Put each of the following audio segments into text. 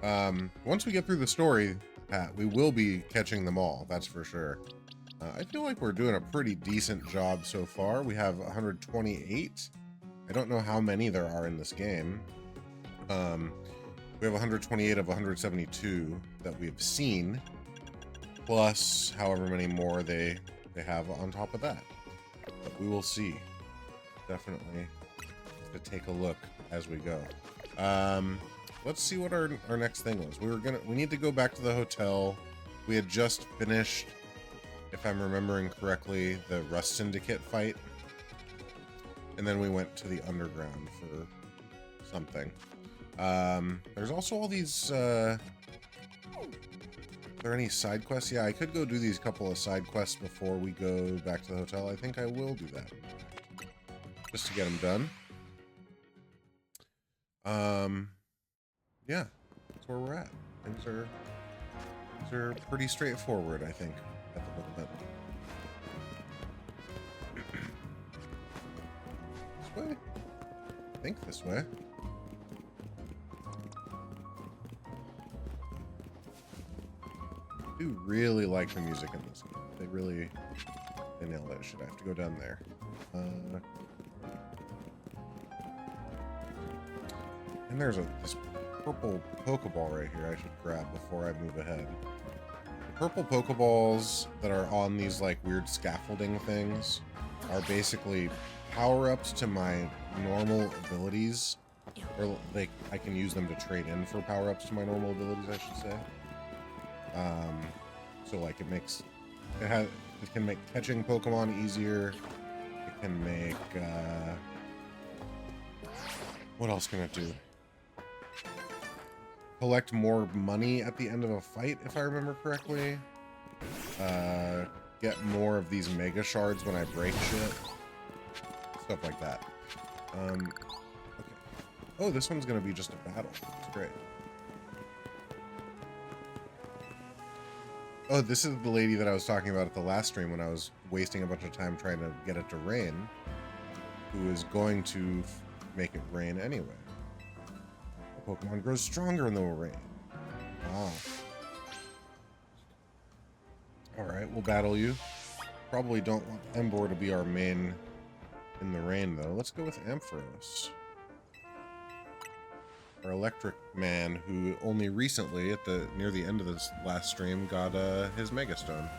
Once we get through the story, Pat, we will be catching them all, that's for sure. I feel like we're doing a pretty decent job so far. We have 128. I don't know how many there are in this game. We have 128 of 172 that we've seen, plus however many more they have on top of that. But we will see. Definitely to take a look as we go. Let's see what our next thing was. We need to go back to the hotel. We had just finished, if I'm remembering correctly, the Rust Syndicate fight. And then we went to the underground for something. There's also all these, are there any side quests? Yeah, I could go do these couple of side quests before we go back to the hotel. I think I will do that. Just to get them done. Yeah, that's where we're at. Things are pretty straightforward, I think, at the moment. This way? I think this way. I do really like the music in this game. They nailed it. Should I have to go down there? And there's this purple Pokeball right here I should grab before I move ahead. The purple Pokeballs that are on these like weird scaffolding things are basically power-ups to my normal abilities. Or I can use them to trade in for power-ups to my normal abilities, I should say. So like it can make catching Pokemon easier. It can make what else can it do? Collect more money at the end of a fight, if I remember correctly. Get more of these Mega Shards when I break shit. Stuff like that. Okay. Oh, this one's gonna be just a battle. That's great. Oh, this is the lady that I was talking about at the last stream when I was wasting a bunch of time trying to get it to rain, who is going to make it rain anyway. The Pokemon grows stronger in the rain. Ah. Alright, we'll battle you. Probably don't want Emboar to be our main in the rain, though. Let's go with Ampharos. Our electric man who only recently, near the end of this last stream, got his Mega Stone.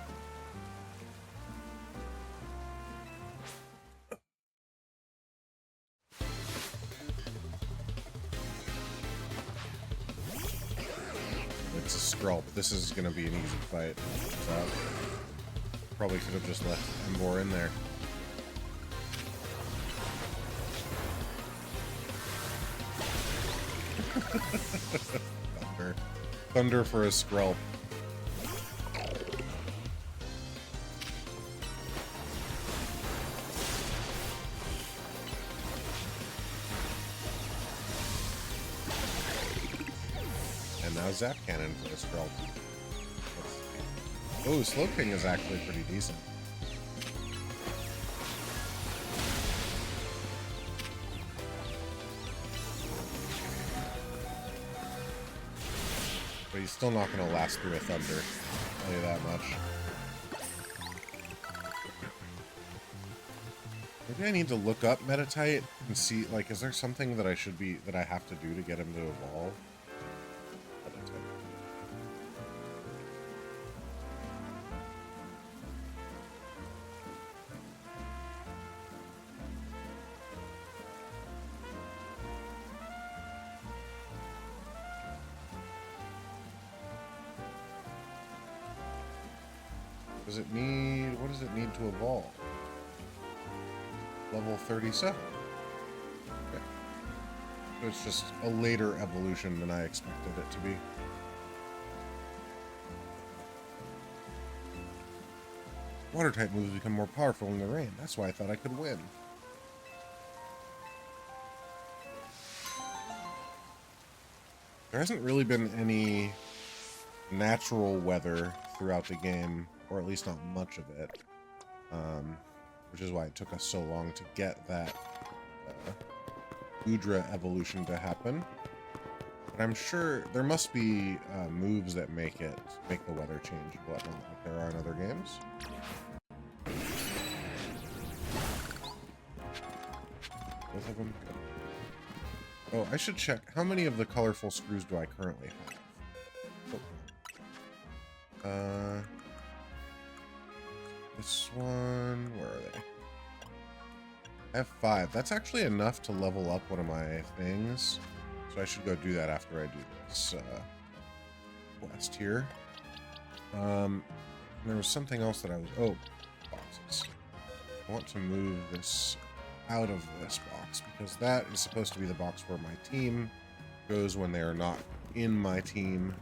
It's a Skrulp. This is going to be an easy fight. So probably could have just left Emboar in there. Thunder for a Skrulp. And now Zap Cannon for a Skrulp. Oh, Slowking is actually pretty decent. But he's still not going to last through a Thunder. I'll tell you that much. Maybe I need to look up Meditite and see, like, is there something that I have to do to get him to evolve? Meditite. What does it need to evolve? Level 37. Okay. So it's just a later evolution than I expected it to be. Water-type moves become more powerful in the rain. That's why I thought I could win. There hasn't really been any natural weather throughout the game, or at least not much of it, which is why it took us so long to get that Udra evolution to happen. But I'm sure there must be moves that make the weather change and whatnot, like there are in other games. Both of them? Good. Oh, I should check. How many of the colorful screws do I currently have? Oh. This one, where are they? I have 5. That's actually enough to level up one of my things. So I should go do that after I do this quest here. There was something else that I was... Oh, boxes. I want to move this out of this box because that is supposed to be the box where my team goes when they are not in my team.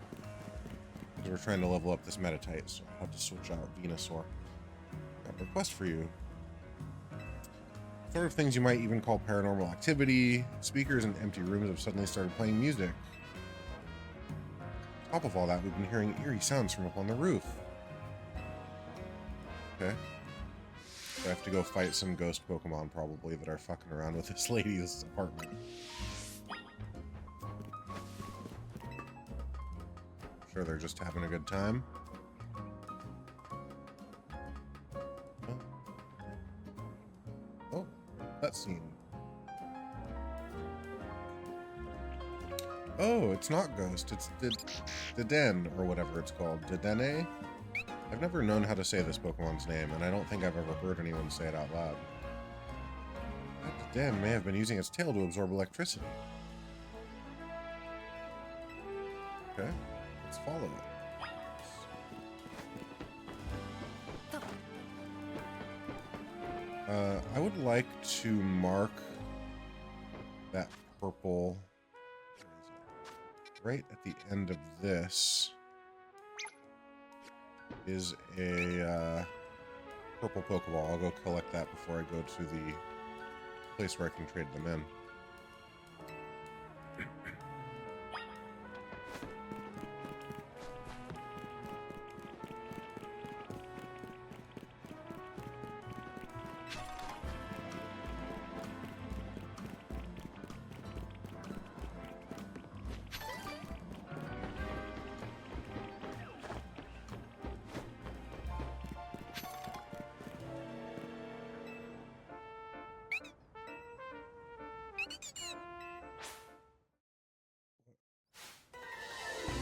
Because we're trying to level up this Metatite, so I have to switch out Venusaur. Got a request for you. Sort of things you might even call paranormal activity. Speakers in empty rooms have suddenly started playing music. On top of all that, we've been hearing eerie sounds from up on the roof. Okay. So I have to go fight some ghost Pokemon, probably, that are fucking around with this lady's apartment. I'm sure they're just having a good time. Oh, cutscene. Oh, it's not Ghost, it's Deden, or whatever it's called. Dedenne? I've never known how to say this Pokemon's name, and I don't think I've ever heard anyone say it out loud. That Deden may have been using its tail to absorb electricity. Okay, let's follow it. I would like to mark that purple... Right at the end of this is a purple Pokeball. I'll go collect that before I go to the place where I can trade them in.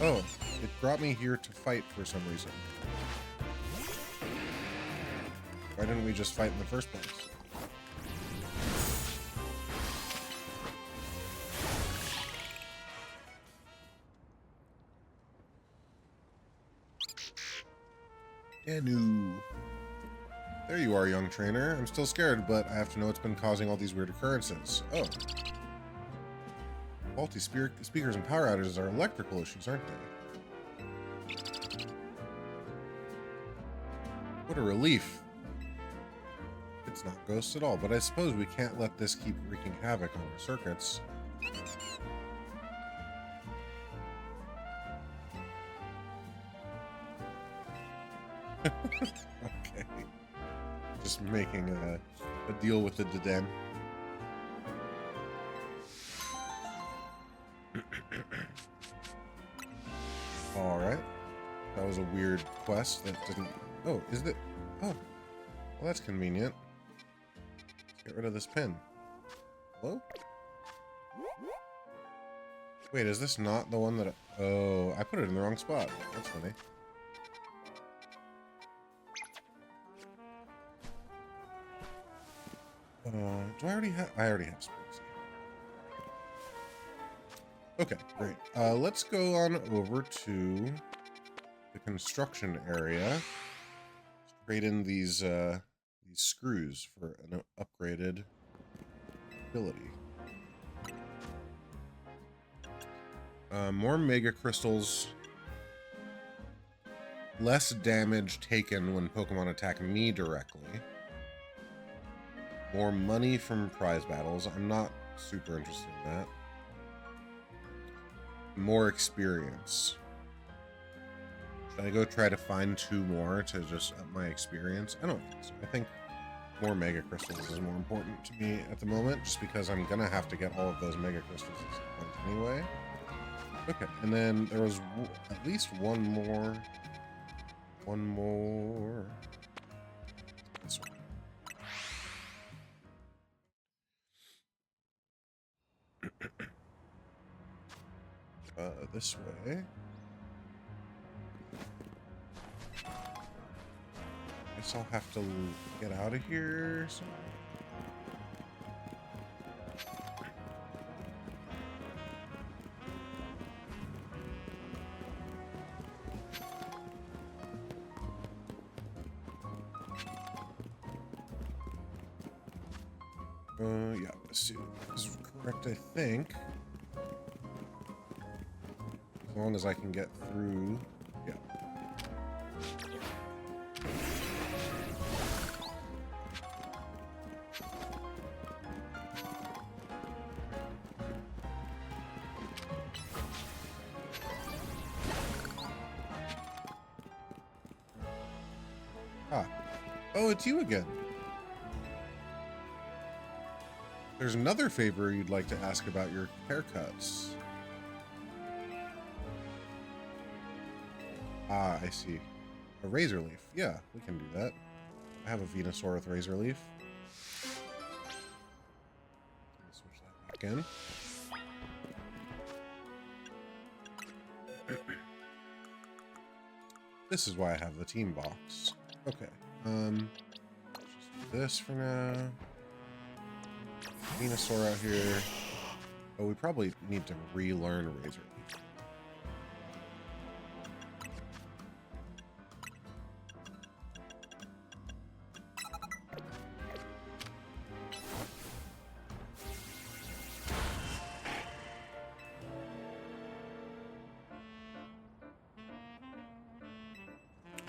Oh, it brought me here to fight for some reason. Why didn't we just fight in the first place? Anu. There you are, young trainer. I'm still scared, but I have to know what's been causing all these weird occurrences. Oh. Faulty speakers and power outages are electrical issues, aren't they? What a relief. It's not ghosts at all, but I suppose we can't let this keep wreaking havoc on our circuits. Okay. Just making a deal with the Deden. Alright. That was a weird quest that didn't... Oh, is it? Oh. Well, that's convenient. Let's get rid of this pin. Hello? Wait, is this not the one that... Oh, I put it in the wrong spot. That's funny. Do I already have... I already have space. Okay, great. Let's go on over to the construction area. Let's trade in these screws for an upgraded ability. More Mega Crystals. Less damage taken when Pokemon attack me directly. More money from prize battles. I'm not super interested in that. More experience. Should I go try to find 2 more to just up my experience? I don't think so. I think more Mega Crystals is more important to me at the moment, just because I'm gonna have to get all of those Mega Crystals at some point anyway. Okay, and then there was at least one more. One more. This one. This way. Guess I'll have to get out of here. Yeah, this is correct, I think. As long as I can get through. Yeah. Ah. Oh, it's you again. There's another favor you'd like to ask about your haircuts. Ah, I see. A razor leaf. Yeah, we can do that. I have a Venusaur with razor leaf. Switch that back in. This is why I have the team box. Okay. Let's just do this for now. Venusaur out here. Oh, we probably need to relearn razor leaf.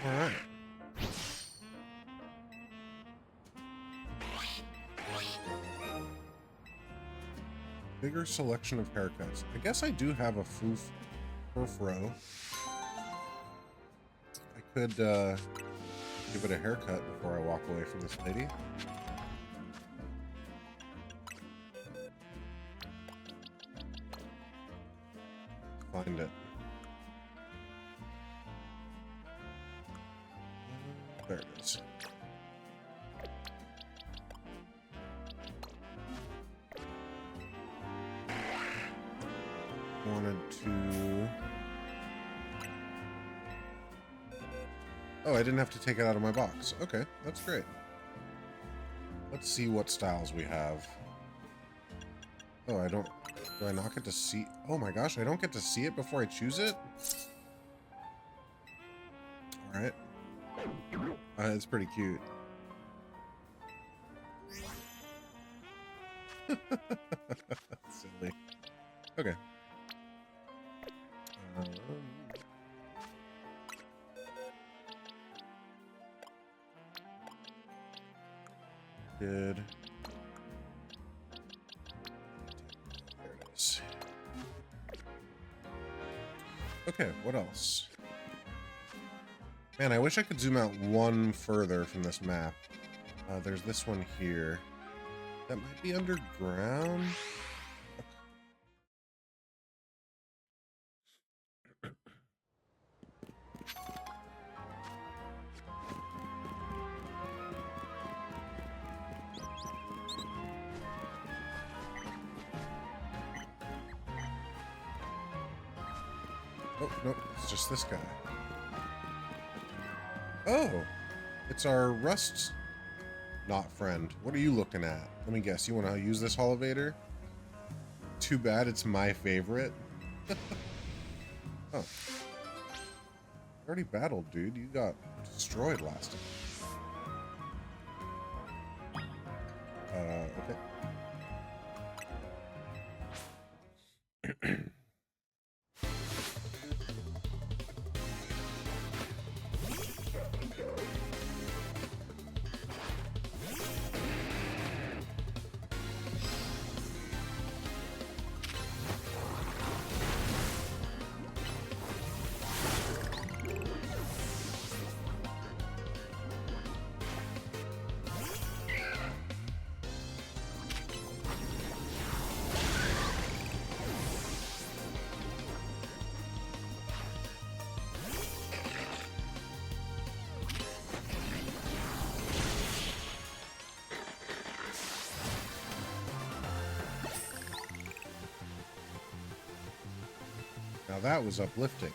Alright. Bigger selection of haircuts. I guess I do have a furfro. I could give it a haircut before I walk away from this lady. Find it. There it is. Wanted to... Oh, I didn't have to take it out of my box. Okay, that's great. Let's see what styles we have. Oh, I don't... Do I not get to see... Oh my gosh, I don't get to see it before I choose it? Alright. It's pretty cute. Silly. Okay. Good. There it is. Okay, what else? Man, I wish I could zoom out one further from this map. There's this one here. That might be underground. Oh, nope, it's just this guy. Oh, it's our rust not friend. What are you looking at? Let me guess, you want to use this elevator? Too bad it's my favorite. Oh. You already battled, dude. You got destroyed last time. Okay. that was uplifting.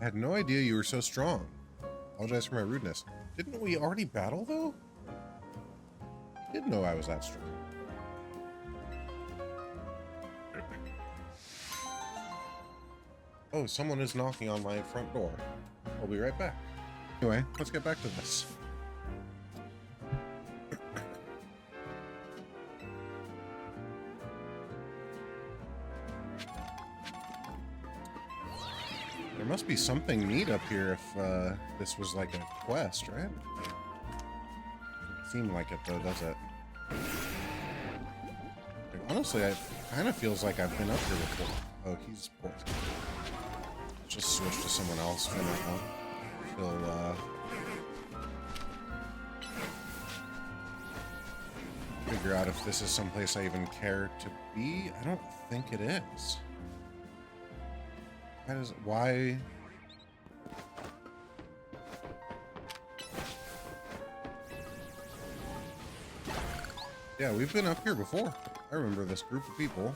I had no idea you were so strong. Apologize for my rudeness. Didn't we already battle, though? Didn't know I was that strong. Oh, someone is knocking on my front door. I'll be right back. Anyway, let's get back to this. There must be something neat up here if this was like a quest, right? Doesn't seem like it though, does it? Like, honestly, it kind of feels like I've been up here before. Oh, he's poisoned. Let's just switch to someone else for now. He'll figure out if this is someplace I even care to be. I don't think it is. Why? Yeah, we've been up here before. I remember this group of people.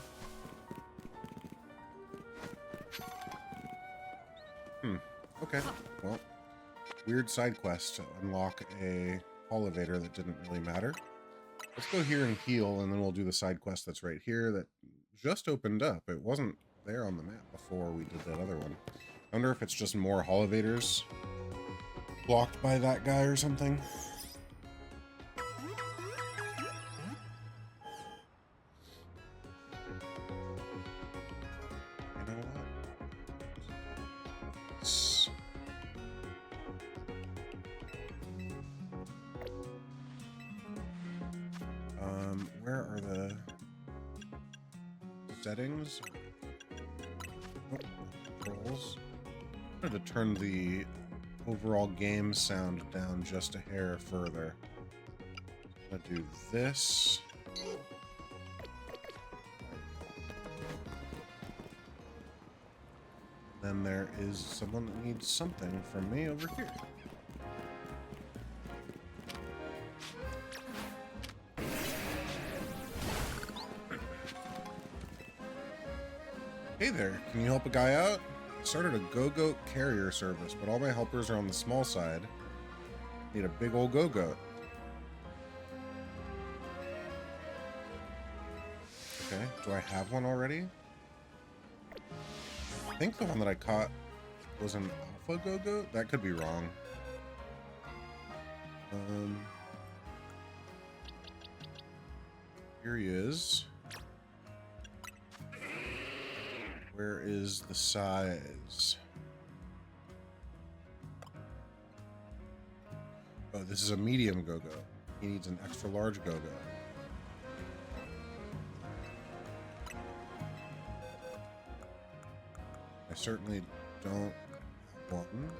Okay. Well, weird side quest to unlock a elevator that didn't really matter. Let's go here and heal, and then we'll do the side quest that's right here that just opened up. It wasn't there on the map before we did that other one. I wonder if it's just more elevators blocked by that guy or something. You know what? Where are the settings? Controls. I wanted to turn the overall game sound down just a hair further. I'm gonna do this. Then there is someone that needs something from me over here. Hey there, can you help a guy out? I started a go-goat carrier service, but all my helpers are on the small side. Need a big old go-goat. Okay, do I have one already? I think the one that I caught was an alpha go-goat? That could be wrong. Here he is. Where is the size? Oh, this is a medium go-go. He needs an extra large go-go. I certainly don't have one.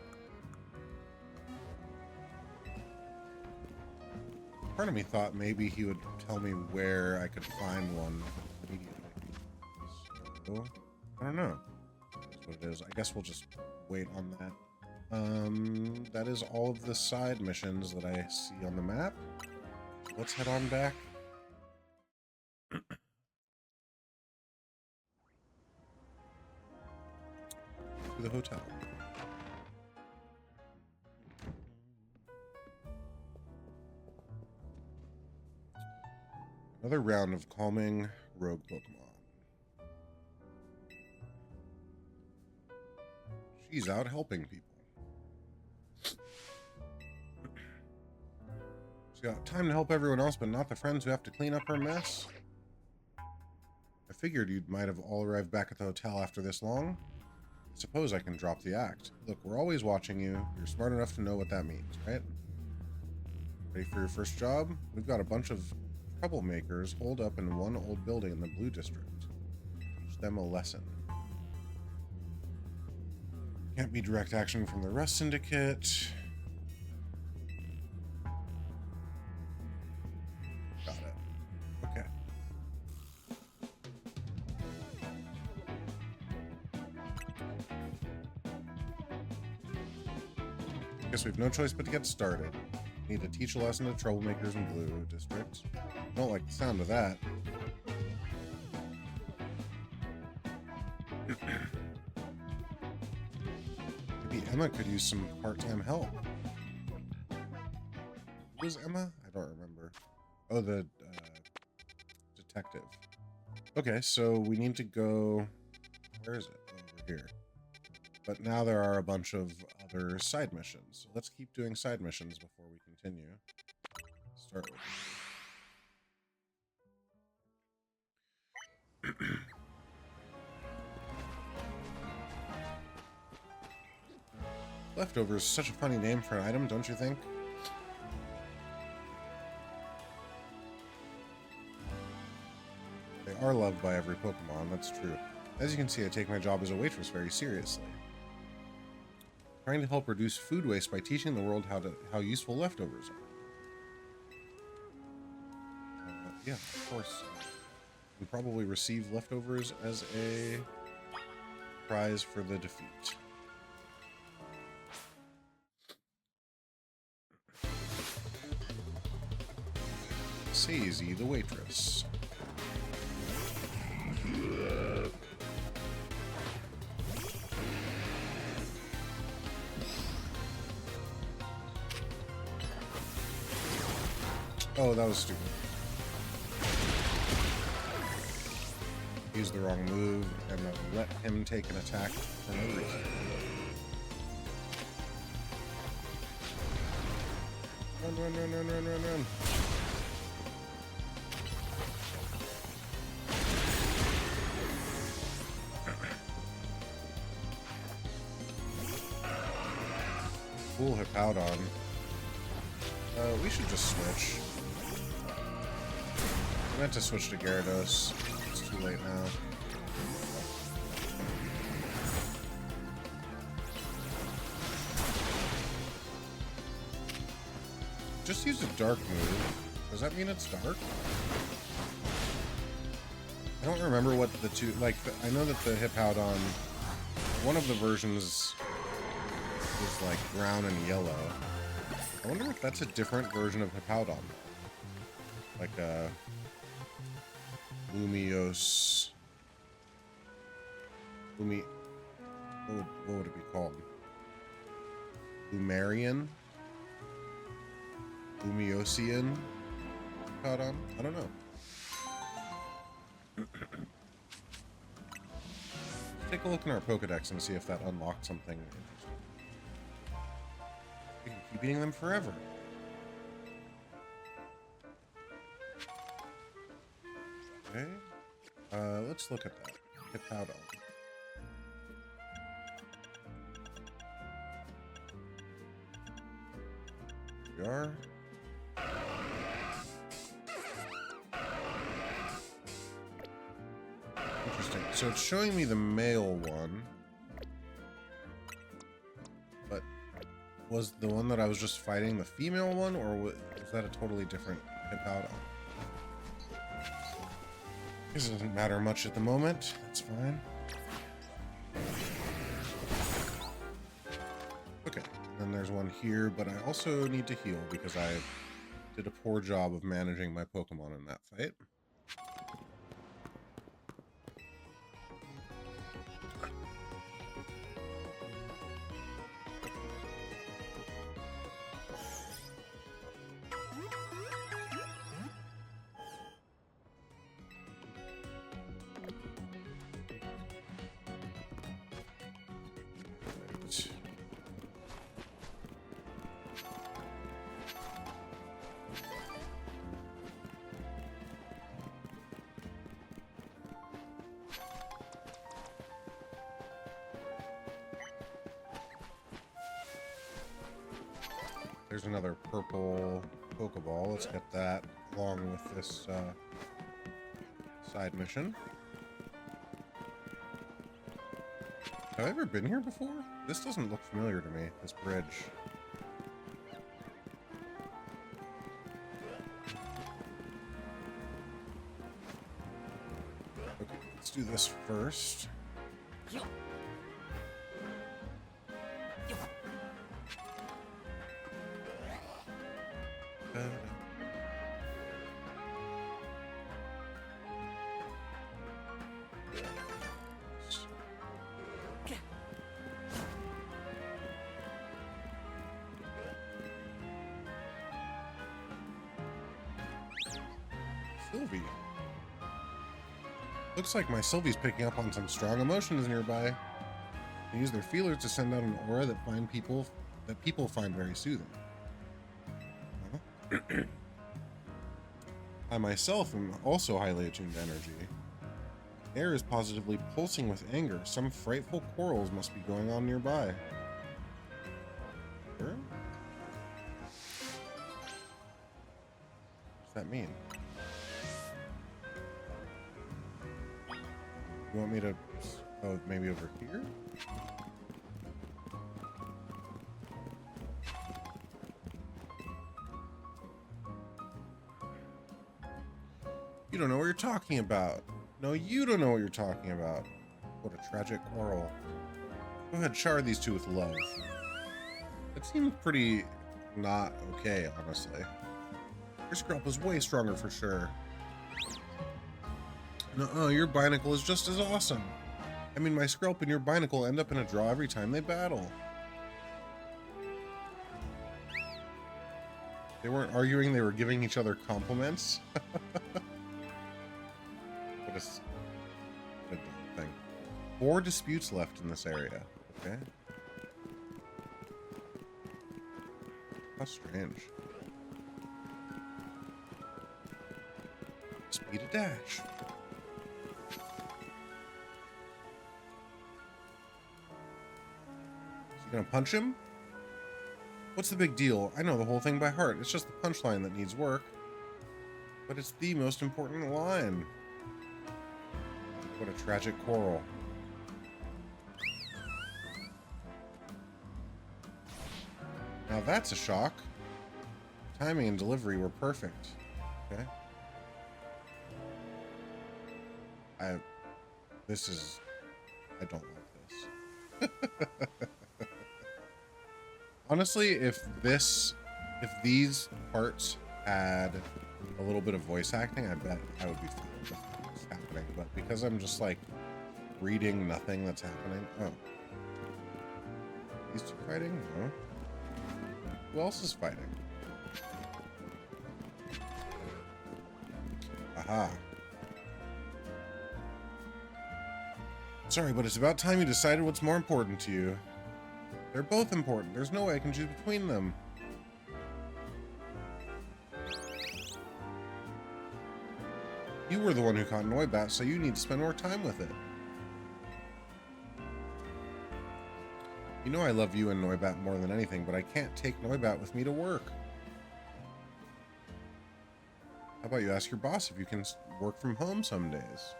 Part of me thought maybe he would tell me where I could find one immediately. So, I don't know. That's what it is. I guess we'll just wait on that. That is all of the side missions that I see on the map. Let's head on back. To the hotel. Another round of calming rogue Pokemon. She's out helping people. She's got time to help everyone else, but not the friends who have to clean up her mess. I figured you might have all arrived back at the hotel after this long. I suppose I can drop the act. Look, we're always watching you. You're smart enough to know what that means, right? Ready for your first job? We've got a bunch of troublemakers holed up in one old building in the Blue District. Teach them a lesson. Can't be direct action from the Rust Syndicate. Got it. Okay. Guess we have no choice but to get started. Need to teach a lesson to troublemakers in Blue District. Don't like the sound of that. Maybe Emma could use some part-time help. Who was Emma? I don't remember. Oh, the detective. Okay, so we need to go... Where is it? Over here. But now there are a bunch of other side missions. So let's keep doing side missions before we continue. Start with... Leftovers is such a funny name for an item, don't you think? They are loved by every Pokemon, that's true. As you can see, I take my job as a waitress very seriously. Trying to help reduce food waste by teaching the world how useful leftovers are. Yeah, of course. We probably receive leftovers as a prize for the defeat. Sazy, the waitress. Oh, that was stupid. Used the wrong move and then let him take an attack for no reason. Run, run, run, run, run, run, run. Full Hippowdon. We should just switch. I meant to switch to Gyarados. It's too late now. Just use a dark move. Does that mean it's dark? I don't remember what the two... Like, I know that the Hippowdon... One of the versions is like brown and yellow. I wonder if that's a different version of Hippowdon. Like a... Lumiose... What would it be called? Lumarian? Lumiosian? Hippowdon? I don't know. Take a look in our Pokedex and see if that unlocked something interesting. We can keep eating them forever. Okay. Let's look at that. Hippowdon. Here we are. Interesting. So it's showing me the male one. But was the one that I was just fighting the female one, or was that a totally different Hippowdon? This doesn't matter much at the moment. That's fine. Okay, then there's one here, but I also need to heal because I did a poor job of managing my Pokemon in that fight. There's another purple Pokeball. Let's get that along with this side mission. Have I ever been here before? This doesn't look familiar to me, this bridge. Okay, let's do this first. Sylvie. Looks like my Sylvie's picking up on some strong emotions nearby. They use their feelers to send out an aura that people find very soothing. I myself am also highly attuned to energy. The air is positively pulsing with anger. Some frightful quarrels must be going on nearby. Sure? What does that mean? You want me to... Oh, maybe over here? You don't know what you're talking about. No, you don't know what you're talking about. What a tragic quarrel. Go ahead, shower these two with love. It seems pretty not okay, honestly. Your scalp is way stronger for sure. No, your binacle is just as awesome. I mean, my scalp and your binacle end up in a draw every time they battle. They weren't arguing, they were giving each other compliments. What a dumb thing. 4 disputes left in this area. Okay. How strange. Speed of dash. You gonna punch him? What's the big deal? I know the whole thing by heart. It's just the punchline that needs work. But it's the most important line. What a tragic quarrel. Now that's a shock. Timing and delivery were perfect. Okay. I don't like this. Honestly, if these parts had a little bit of voice acting, I bet I would be fine with what's happening. But because I'm just like reading nothing that's happening. Oh. These two fighting? No. Who else is fighting? Aha. Sorry, but it's about time you decided what's more important to you. They're both important. There's no way I can choose between them. You were the one who caught Noibat, so you need to spend more time with it. You know I love you and Noibat more than anything, but I can't take Noibat with me to work. How about you ask your boss if you can work from home some days?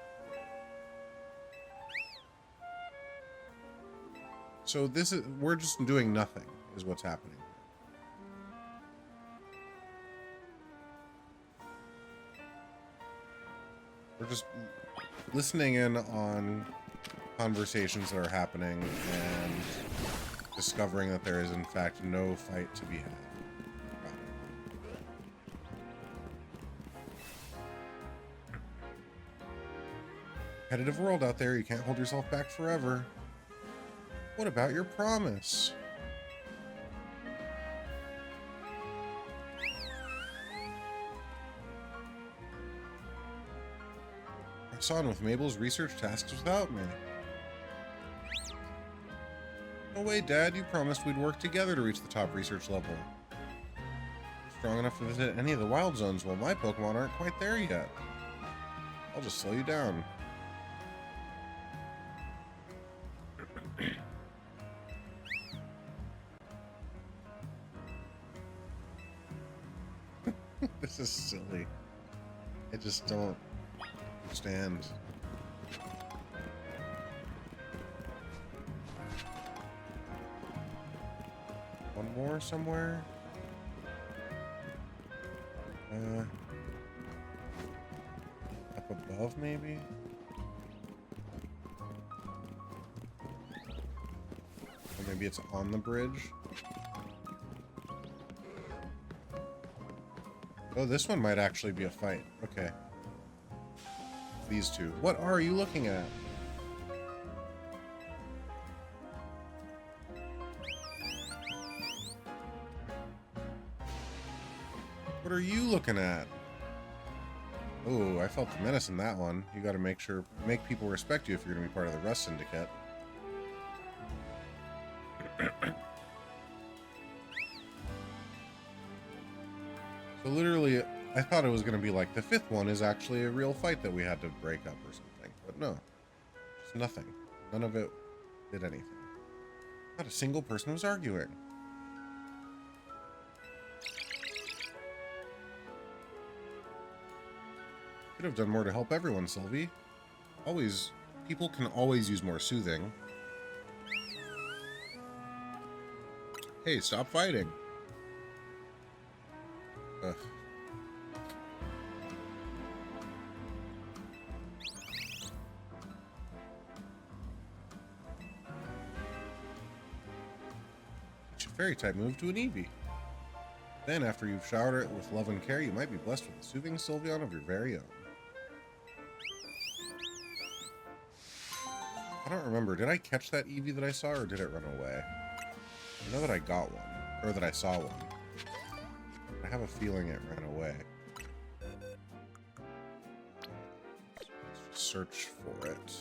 So we're just doing nothing, is what's happening. We're just listening in on conversations that are happening and discovering that there is, in fact, no fight to be had. Competitive world out there, you can't hold yourself back forever. What about your promise? Press on with Mabel's research tasks without me. No way, Dad. You promised we'd work together to reach the top research level. You're strong enough to visit any of the wild zones, while my Pokemon aren't quite there yet. I'll just slow you down. This is silly. I just don't understand. One more somewhere? Up above, maybe? Or maybe it's on the bridge? Oh, this one might actually be a fight. Okay. These two. What are you looking at? What are you looking at? Oh, I felt the menace in that one. You gotta make people respect you if you're gonna be part of the Rust Syndicate. So literally, I thought it was gonna be like the fifth one is actually a real fight that we had to break up or something. But no. Just nothing. None of it did anything. Not a single person was arguing. Could have done more to help everyone, Sylvie. People can always use more soothing. Hey, stop fighting. Ugh. Teach a fairy type move to an Eevee. Then, after you've showered it with love and care, you might be blessed with a soothing Sylveon of your very own. I don't remember. Did I catch that Eevee that I saw, or did it run away? I know that I got one, or that I saw one. I have a feeling it ran away. Let's just search for it.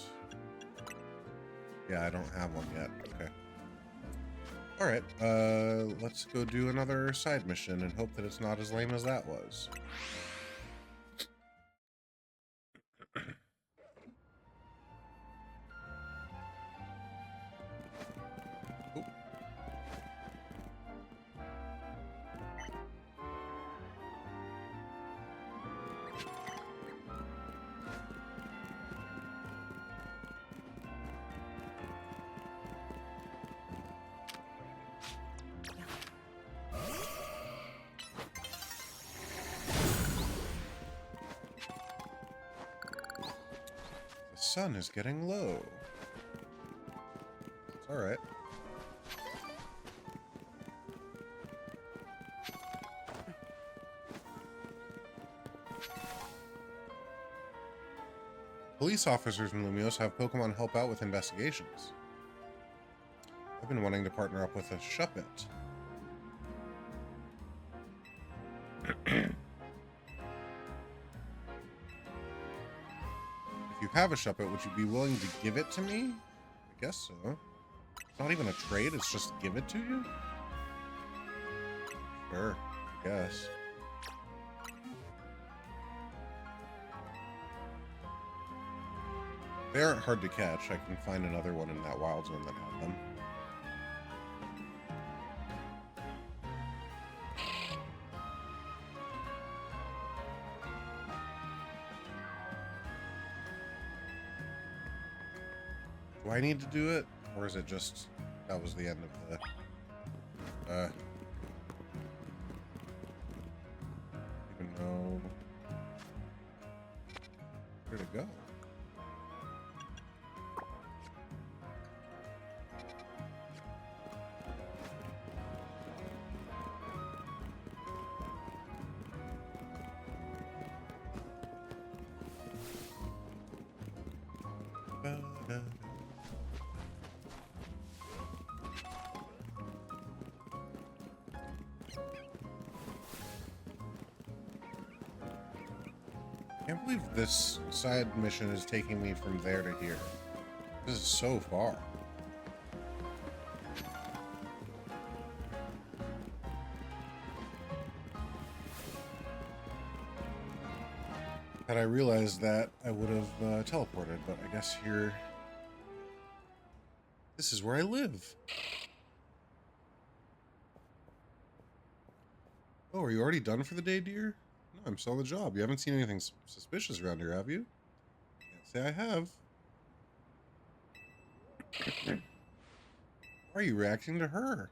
Yeah, I don't have one yet. Okay. Alright, let's go do another side mission and hope that it's not as lame as that was. The sun is getting low. It's alright. Police officers in Lumiose have Pokemon help out with investigations. I've been wanting to partner up with a Shuppet. If you have a Shuppet, would you be willing to give it to me? I guess so. It's not even a trade, it's just give it to you? Sure, I guess. They aren't hard to catch. I can find another one in that wild zone that had them. Do I need to do it? Or is it just... that was the end of the... even though... where'd it go? I can't believe this side mission is taking me from there to here. This is so far. Had I realized that, I would have teleported, but I guess here... this is where I live. Oh, are you already done for the day, dear? No, I'm still on the job. You haven't seen anything suspicious around here, have you? Can't say I have. Why are you reacting to her?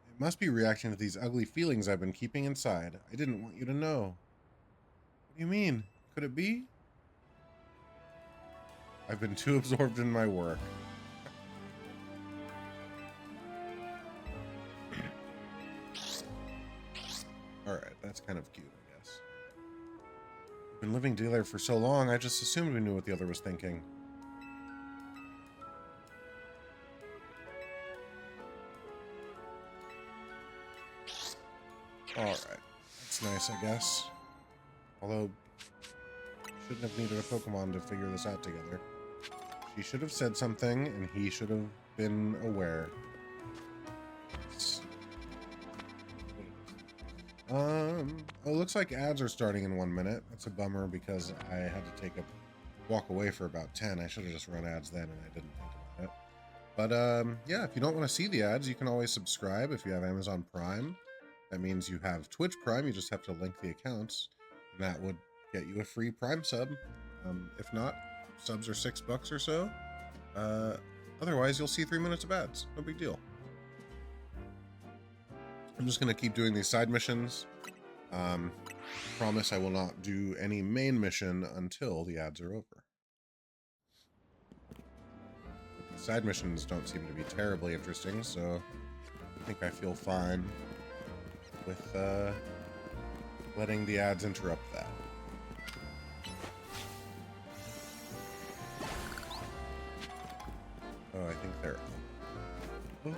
It must be reacting to these ugly feelings I've been keeping inside. I didn't want you to know. What do you mean? Could it be? I've been too absorbed in my work. Alright, that It's kind of cute, I guess. Been living together for so long, I just assumed we knew what the other was thinking. Alright. That's nice, I guess. Although, shouldn't have needed a Pokemon to figure this out together. She should have said something, and he should have been aware. Oh, it looks like ads are starting in 1 minute. That's a bummer because I had to take a walk away for about 10. I should have just run ads then, and I didn't think about it. But, yeah, if you don't want to see the ads, you can always subscribe if you have Amazon Prime. That means you have Twitch Prime. You just have to link the accounts, and that would get you a free Prime sub. If not, subs are $6 or so. Otherwise, you'll see 3 minutes of ads. No big deal. I'm just going to keep doing these side missions. Promise I will not do any main mission until the ads are over. The side missions don't seem to be terribly interesting, so I think I feel fine with letting the ads interrupt that. Oh, I think they're... Oh.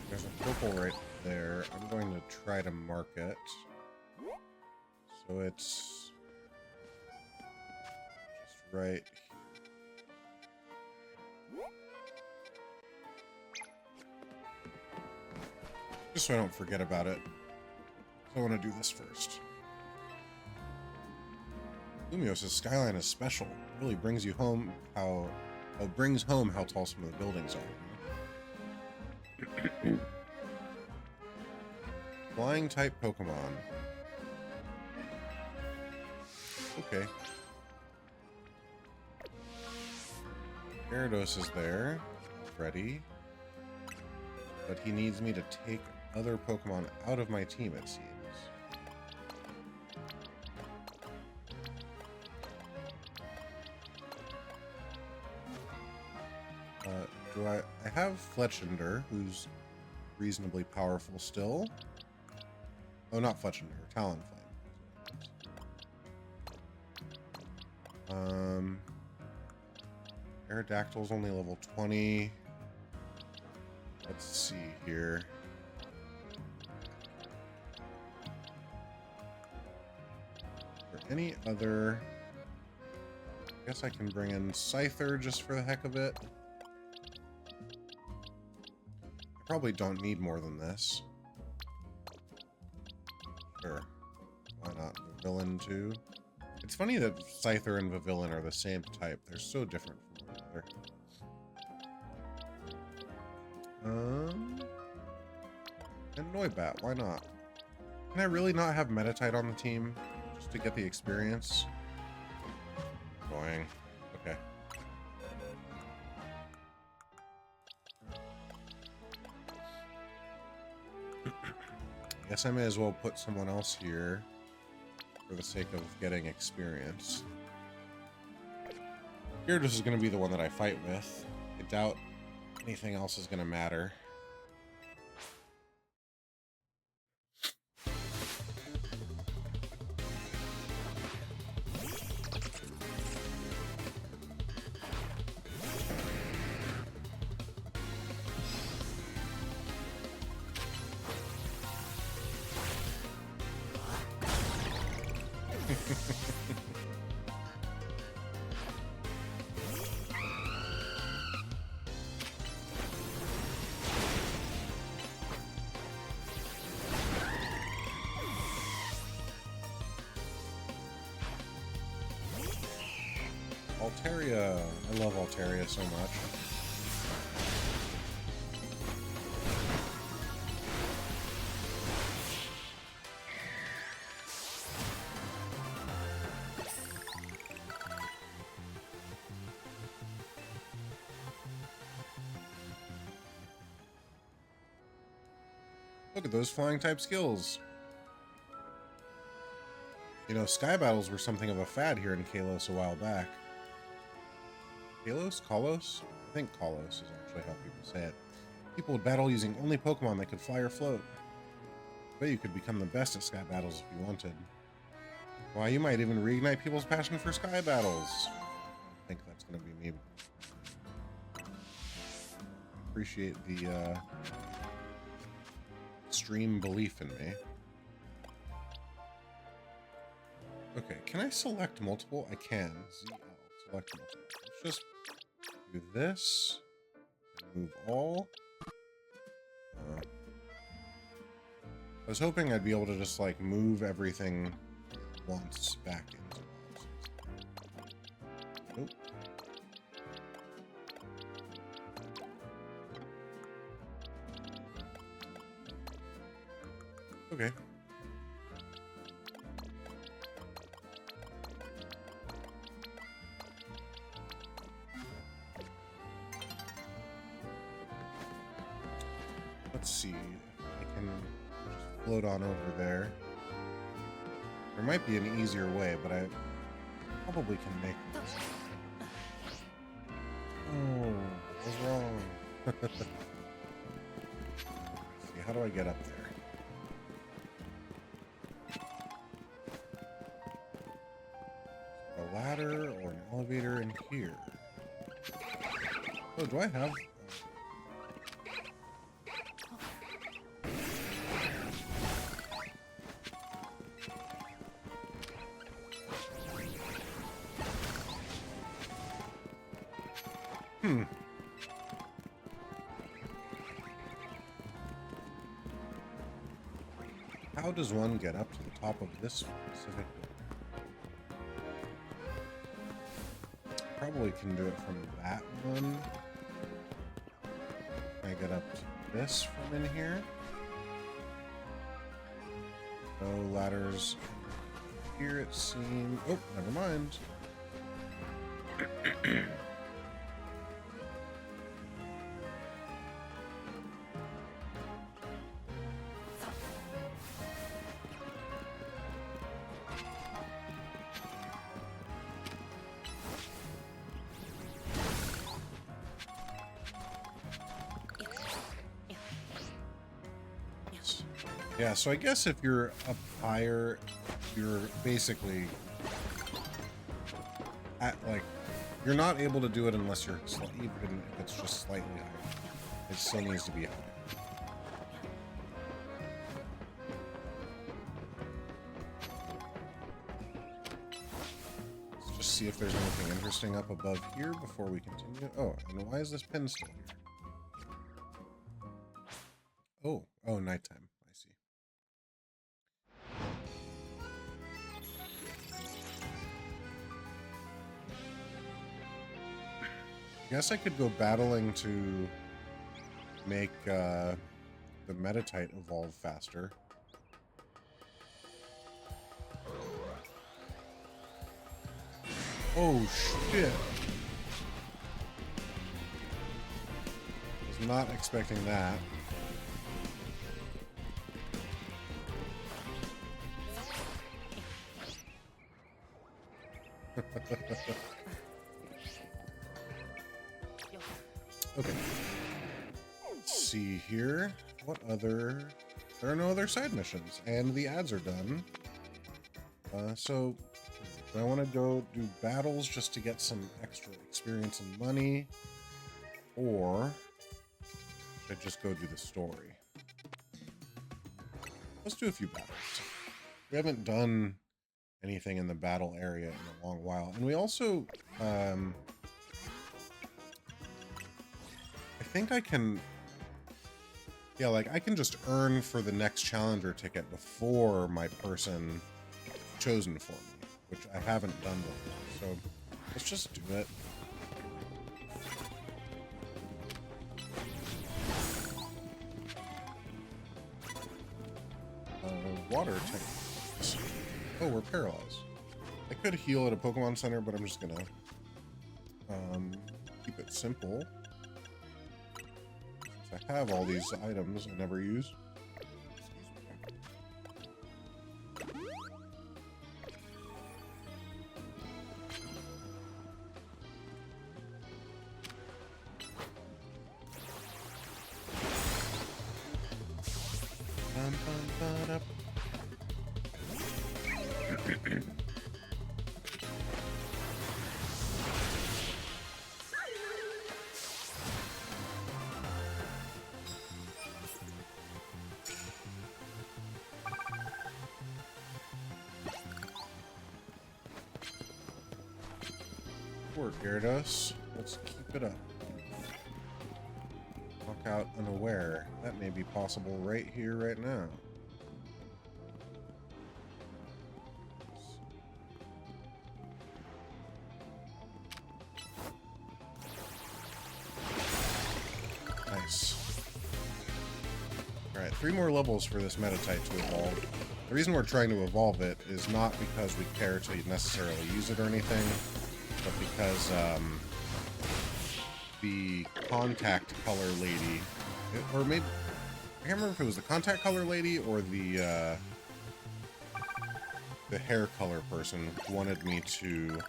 There's a purple right there. I'm going to try to mark it. So it's just right. Just so I don't forget about it. So I want to do this first. Lumiose's skyline is special. It really brings you home brings home how tall some of the buildings are. Flying type Pokemon. Okay. Gyarados is there already. But he needs me to take other Pokemon out of my team, it seems. I have Fletchinder, who's reasonably powerful still. Oh, not Fletchinder, Talonflame. Aerodactyl's only level 20. Let's see here. Is there any other... I guess I can bring in Scyther just for the heck of it. I probably don't need more than this. Sure. Why not? Villain too? It's funny that Scyther and Vivillon are the same type. They're so different from one another. And Noibat, why not? Can I really not have Metatite on the team? Just to get the experience? Annoying. Okay. Guess I may as well put someone else here for the sake of getting experience. Gyarados is going to be the one that I fight with. I doubt anything else is going to matter. Altaria. I love Altaria so much. Look at those flying type skills. You know, sky battles were something of a fad here in Kalos a while back. Kalos? Kalos? I think Kalos is actually how people say it. People would battle using only Pokemon that could fly or float. But you could become the best at sky battles if you wanted. Why, you might even reignite people's passion for sky battles. I think that's going to be me. Appreciate the extreme belief in me. Okay, can I select multiple? I can. ZL, select multiple. Let's just do this. And move all. I was hoping I'd be able to just, like, move everything once back into boxes. Nope. Okay. Let's see. I can just float on over there. There might be an easier way, but I probably can make this. Oh, what's wrong? Let's see, how do I get up there? A ladder or an elevator in here? Oh, do I have... How does one get up to the top of this specific one? Probably can do it from that one. Can I get up to this from in here? No ladders here, it seems. Oh, never mind. Yeah, so I guess if you're up higher, you're basically at, like, you're not able to do it unless you're, even if it's just slightly higher. It still needs to be high. Let's just see if there's anything interesting up above here before we continue. Oh, and why is this pin still here? Oh, nighttime. I guess I could go battling to make the Metatite evolve faster. Oh shit! Was not expecting that. Okay. Let's see here. What other... There are no other side missions, and the ads are done. So, do I want to go do battles just to get some extra experience and money? Or should I just go do the story? Let's do a few battles. We haven't done anything in the battle area in a long while. And we also... I think I can... Yeah, like, I can just earn for the next Challenger ticket before my person chosen for me, which I haven't done before. So, let's just do it. Water techniques. Oh, we're paralyzed. I could heal at a Pokemon Center, but I'm just gonna keep it simple. I have all these items I never use. Bum, bum, Poor Gyarados. Let's keep it up. Walk out unaware. That may be possible right here, right now. Nice. Alright, 3 more levels for this Metatite to evolve. The reason we're trying to evolve it is not because we care to necessarily use it or anything, but because the contact color lady, or maybe, I can't remember if it was the contact color lady or the hair color person wanted me to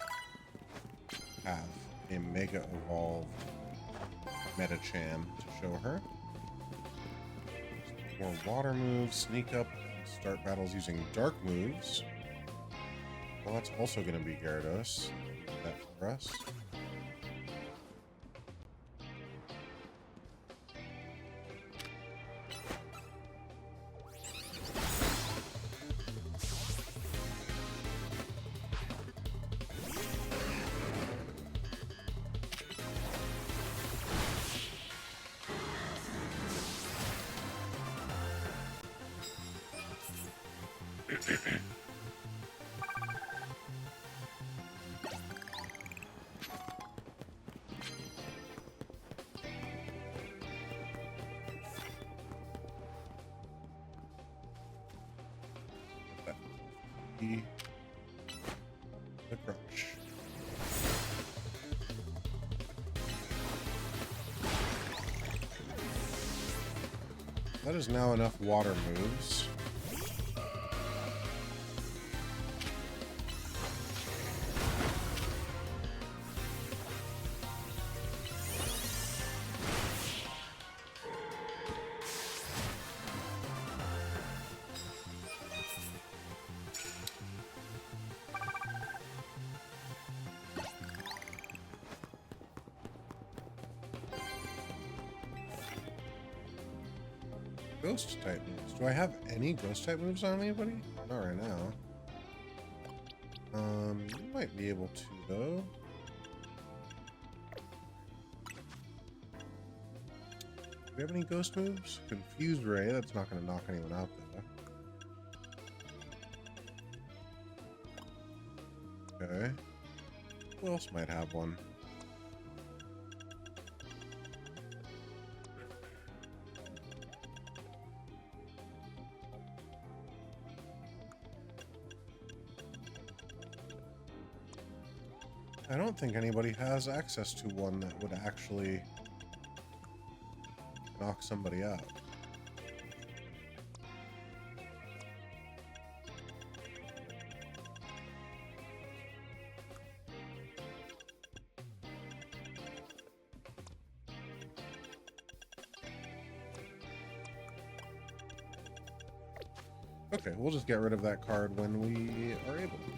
have a Mega Evolved Metacham to show her. More water moves, sneak up, start battles using dark moves. Well, that's also going to be Gyarados. That for us. The crunch. That is now enough water moves. Ghost type moves. Do I have any ghost type moves on anybody? Not right now. You might be able to though. Do we have any ghost moves? Confused Ray, that's not gonna knock anyone out though. Okay. Who else might have one? I don't think anybody has access to one that would actually knock somebody out. Okay, we'll just get rid of that card when we are able to.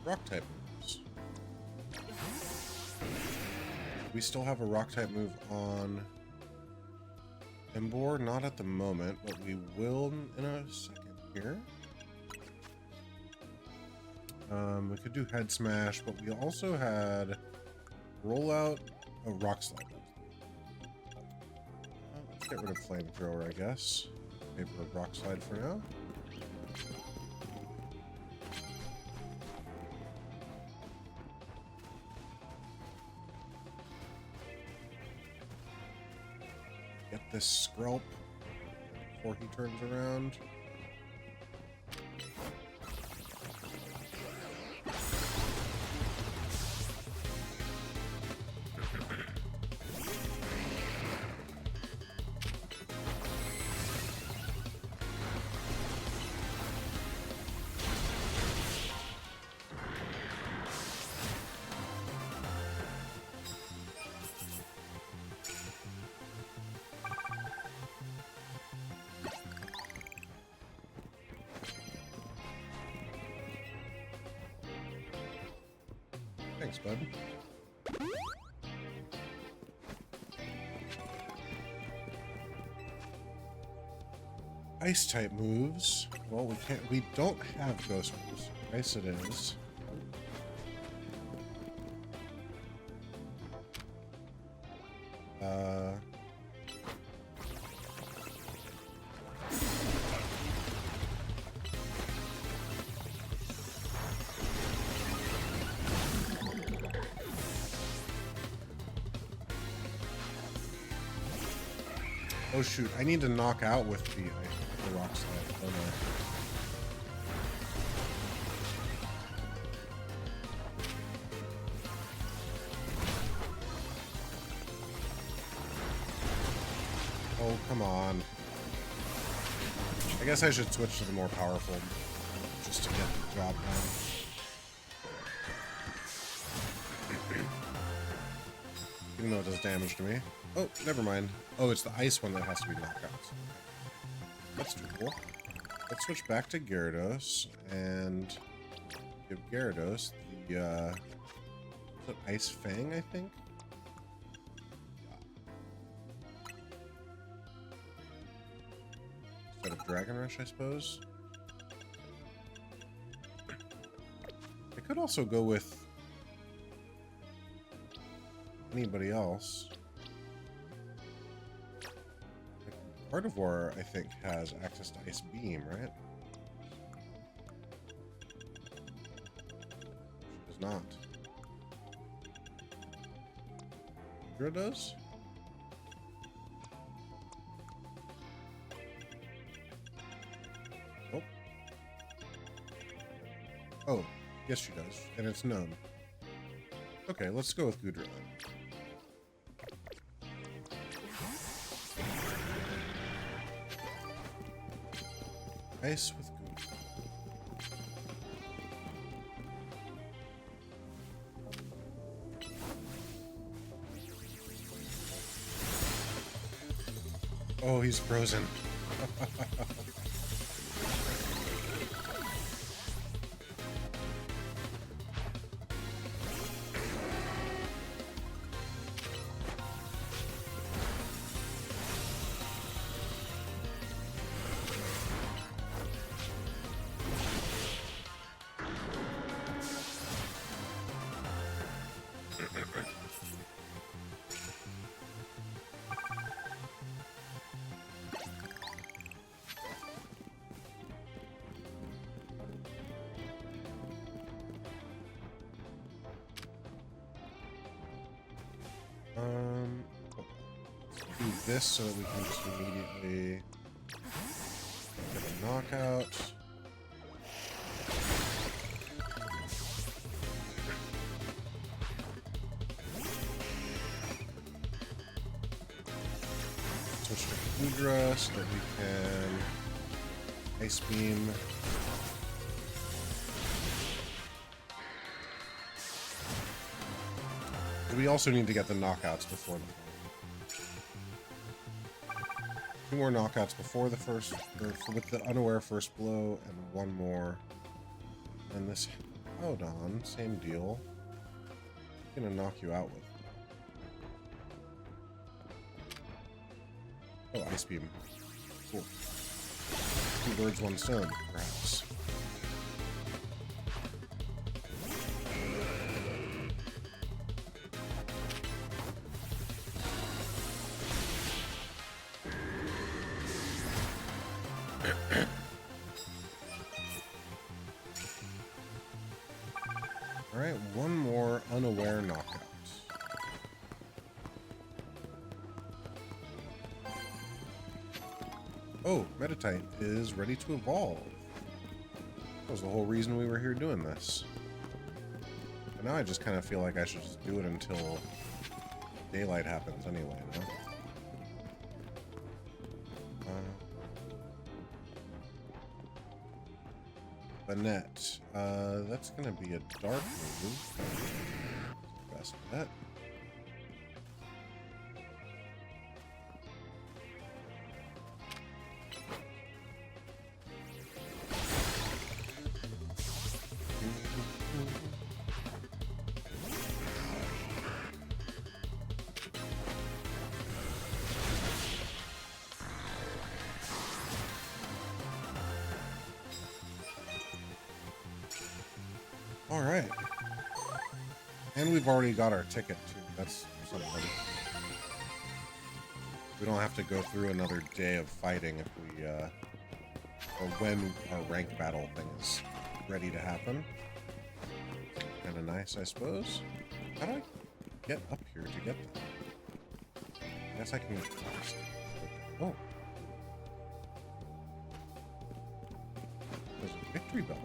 Rock type moves. We still have a rock type move on Embor, not at the moment, but we will in a second here. We could do Head Smash, but we also had Rollout, Rock Slide. Let's Get rid of flamethrower, I guess. Paper rock slide for now. Get this Skrelp before he turns around. Thanks, bud. Ice type moves. Well, we don't have ghost moves. Ice it is. Oh shoot, I need to knock out with the rock slide. Oh no. Oh, come on. I guess I should switch to the more powerful just to get the job done. Even though it does damage to me. Oh, never mind. Oh, it's the ice one that has to be knockouts. That's too cool. Let's switch back to Gyarados and give Gyarados the is it Ice Fang, I think? Instead of Dragon Rush, I suppose. I could also go with anybody else. Carnivore, I think, has access to Ice Beam, right? She does not. Hydra does? Oh. Oh, yes she does. And it's known. Okay, let's go with Gudra then. Ice with Gudra. Oh, he's frozen. Let's do this so that we can just immediately get a knockout. Switch to Gudra so that we can Ice Beam. We also need to get the knockouts before the fight. 2 more knockouts before the first, or with the unaware first blow, and 1 more. And this, hold on, same deal. I'm gonna knock you out with. Oh, Ice Beam. Cool. 2 birds, 1 stone, perhaps. All right, one more unaware knockout. Oh, Metatite is ready to evolve. That was the whole reason we were here doing this. But now I just kind of feel like I should just do it until daylight happens anyway, no? Banette. That's gonna be a dark move. Best bet. All right. And we've already got our ticket too. That's something. We don't have to go through another day of fighting if we, or when our rank battle thing is ready to happen. Kind of nice, I suppose. How do I get up here to get that? I guess I can. Oh. There's a victory bell.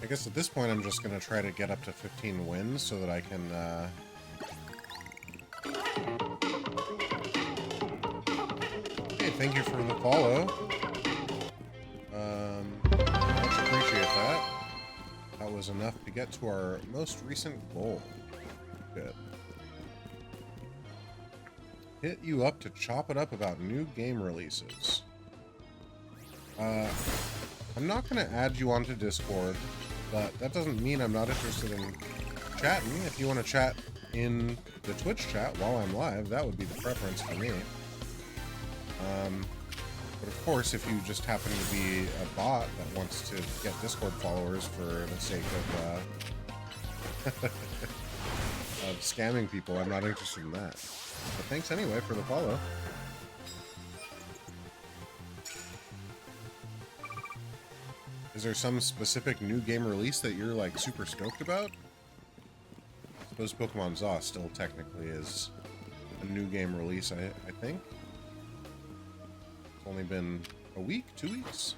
I guess at this point I'm just going to try to get up to 15 wins so that I can, Hey, thank you for the follow. Much appreciate that. That was enough to get to our most recent goal. Good. Hit you up to chop it up about new game releases. I'm not going to add you onto Discord. But that doesn't mean I'm not interested in chatting. If you want to chat in the Twitch chat while I'm live, that would be the preference for me. But of course, if you just happen to be a bot that wants to get Discord followers for the sake of, of scamming people, I'm not interested in that. But thanks anyway for the follow. Is there some specific new game release that you're, like, super stoked about? I suppose Pokemon Zaw still technically is a new game release, I think. It's only been a week, 2 weeks?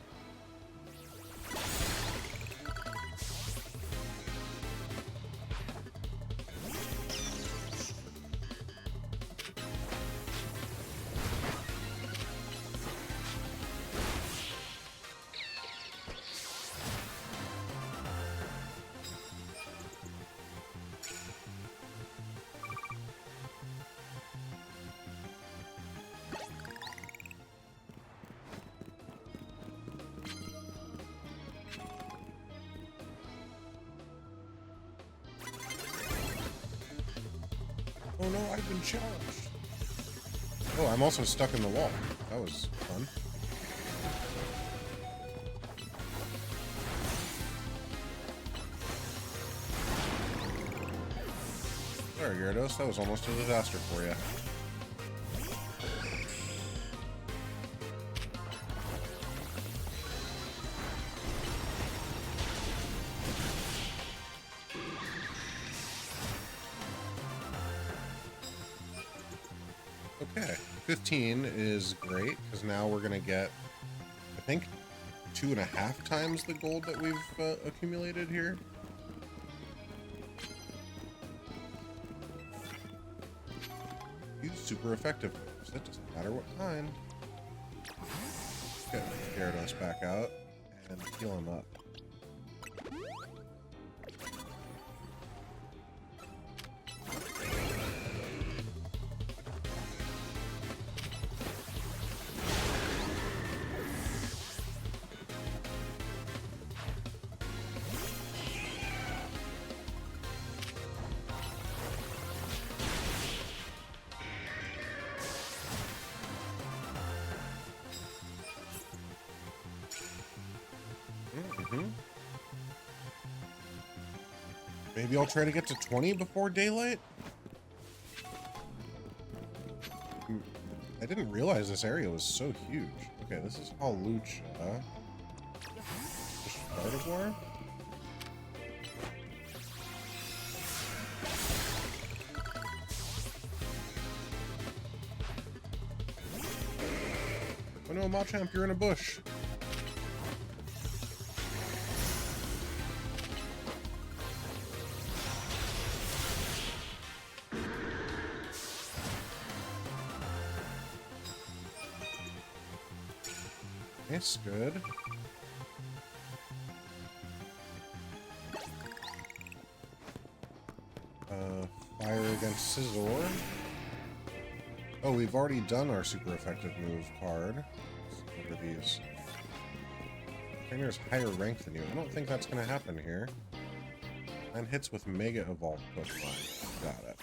Oh no, I've been challenged. Oh, I'm also stuck in the wall. That was fun. There, Gyarados, that was almost a disaster for you. Okay, 15 is great, because now we're going to get, I think, 2.5 times the gold that we've accumulated here. Use super effective moves. That doesn't matter what kind. Get Gyarados back out and heal him up. Maybe I'll try to get to 20 before daylight? I didn't realize this area was so huge. Okay, this is Halucha. Gardevoir? Oh no, Machamp, you're in a bush. It's good. Fire against Scizor. Oh, we've already done our super effective move card. What are these? Trainer's higher rank than you. I don't think that's going to happen here. 9 hits with Mega Evolved Pokemon. Got it.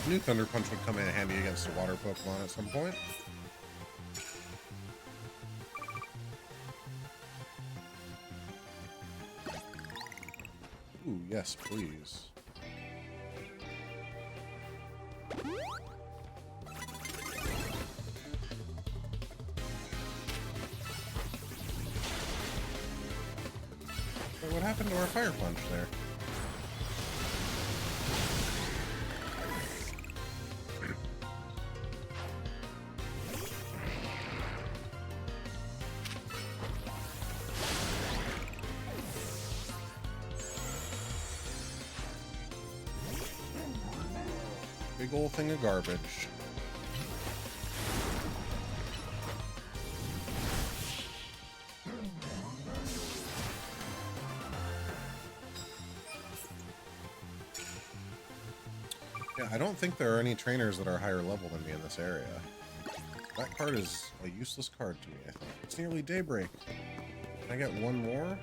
New Thunder Punch would come in handy against a water Pokemon at some point. Ooh, yes, please. Wait, what happened to our Fire Punch there? Big ol' thing of garbage. Yeah, I don't think there are any trainers that are higher level than me in this area. That card is a useless card to me, I think. It's nearly daybreak. Can I get one more?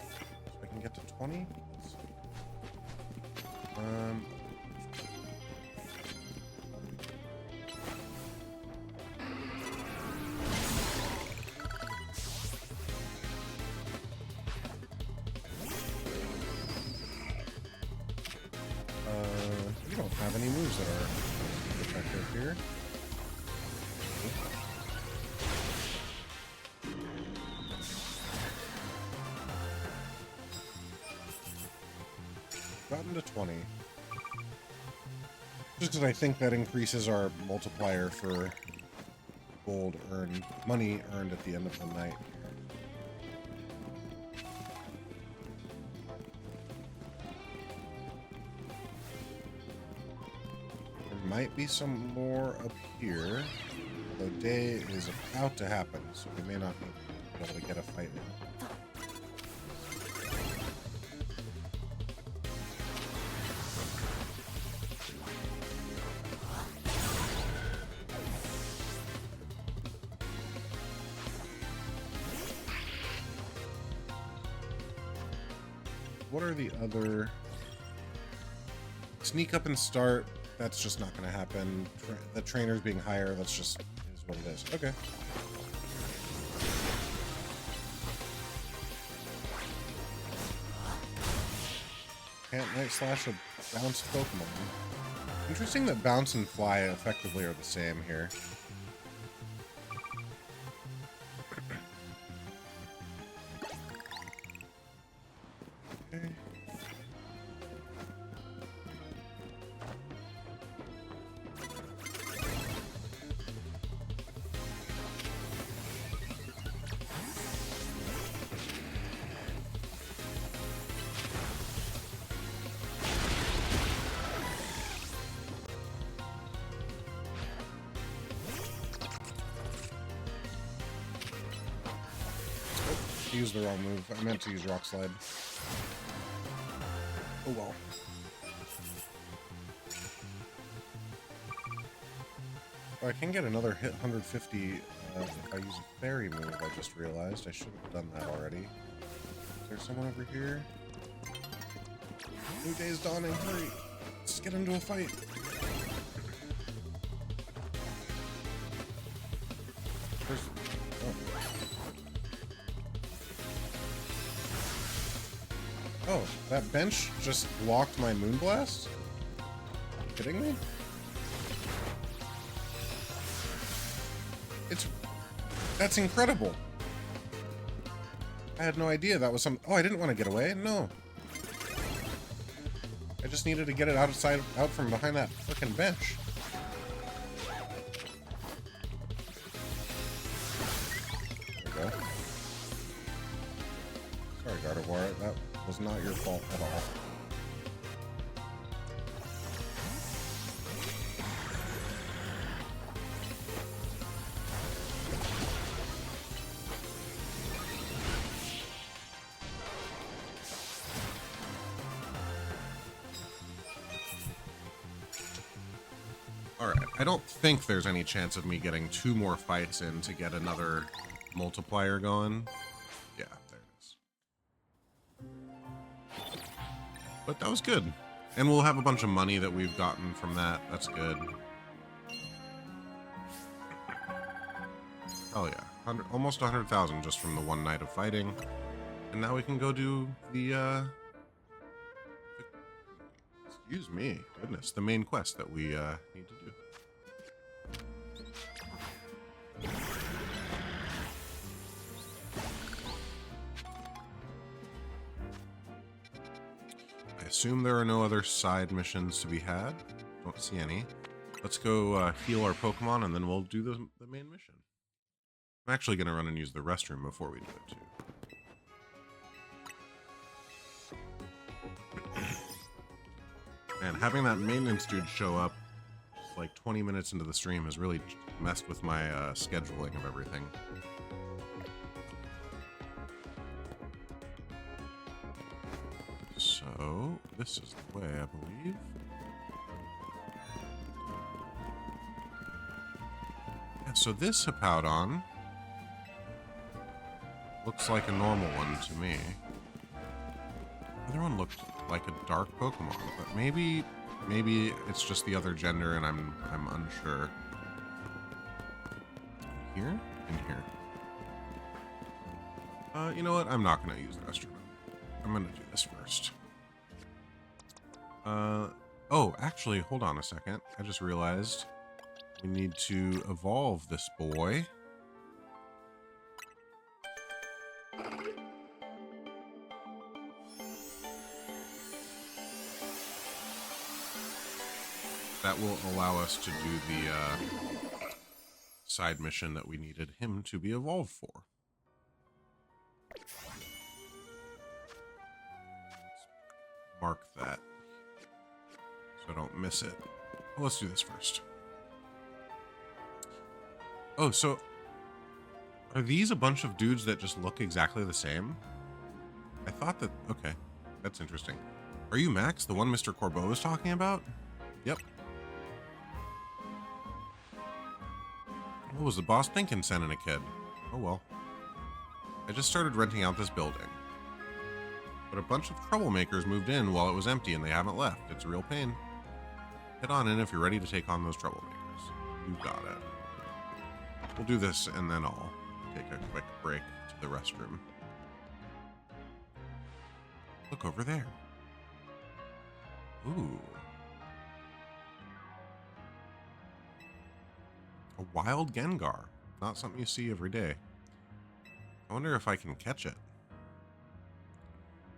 So I can get to 20? Let's see. We don't have any moves that are effective here. Gotten to 20. Just because I think that increases our multiplier for gold earned, money earned at the end of the night. There might be some more up here, although day is about to happen, so we may not be able to get a fight in. What are the other... Sneak up and start, that's just not going to happen. The trainers being higher, that's just is what it is. Okay. Can't Night Slash a bounce Pokemon. Interesting that Bounce and Fly effectively are the same here. Okay. Used the wrong move. I meant to use Rock Slide. Oh well. Oh, I can get another hit 150 if I use a fairy move, I just realized. I should have done that already. Is there someone over here? New day's dawning, hurry! Let's get into a fight! Oh, that bench just blocked my Moonblast? Are you kidding me? That's incredible. I had no idea that was some. Oh, I didn't want to get away. No. I just needed to get it out from behind that frickin' bench. There we go. Sorry, Gardevoir. That was not your fault at all. Alright, I don't think there's any chance of me getting 2 more fights in to get another multiplier going. Yeah, there it is. But that was good. And we'll have a bunch of money that we've gotten from that. That's good. Oh yeah, almost 100,000 just from the one night of fighting. And now we can go do the, excuse me, goodness, the main quest that we need to do. I assume there are no other side missions to be had. Don't see any. Let's go heal our Pokemon and then we'll do the main mission. I'm actually going to run and use the restroom before we do it too. And having that maintenance dude show up like 20 minutes into the stream has really messed with my scheduling of everything. So, this is the way, I believe. Yeah, so this Hippowdon looks like a normal one to me. The other one looked like a dark Pokemon, but maybe it's just the other gender and I'm unsure. In here? In here. You know what? I'm not gonna use the restroom. I'm gonna do this first. Oh, actually, hold on a second. I just realized we need to evolve this boy. That will allow us to do the side mission that we needed him to be evolved for. Let's mark that so I don't miss it. Well, let's do this first. Oh, so are these a bunch of dudes that just look exactly the same? I thought that... Okay, that's interesting. Are you Max, the one Mr. Corbeau was talking about? Yep. What was the boss thinking sending a kid? Oh well. I just started renting out this building. But a bunch of troublemakers moved in while it was empty and they haven't left. It's a real pain. Head on in if you're ready to take on those troublemakers. You got it. We'll do this and then I'll take a quick break to the restroom. Look over there. Ooh. A wild Gengar. Not something you see every day. I wonder if I can catch it.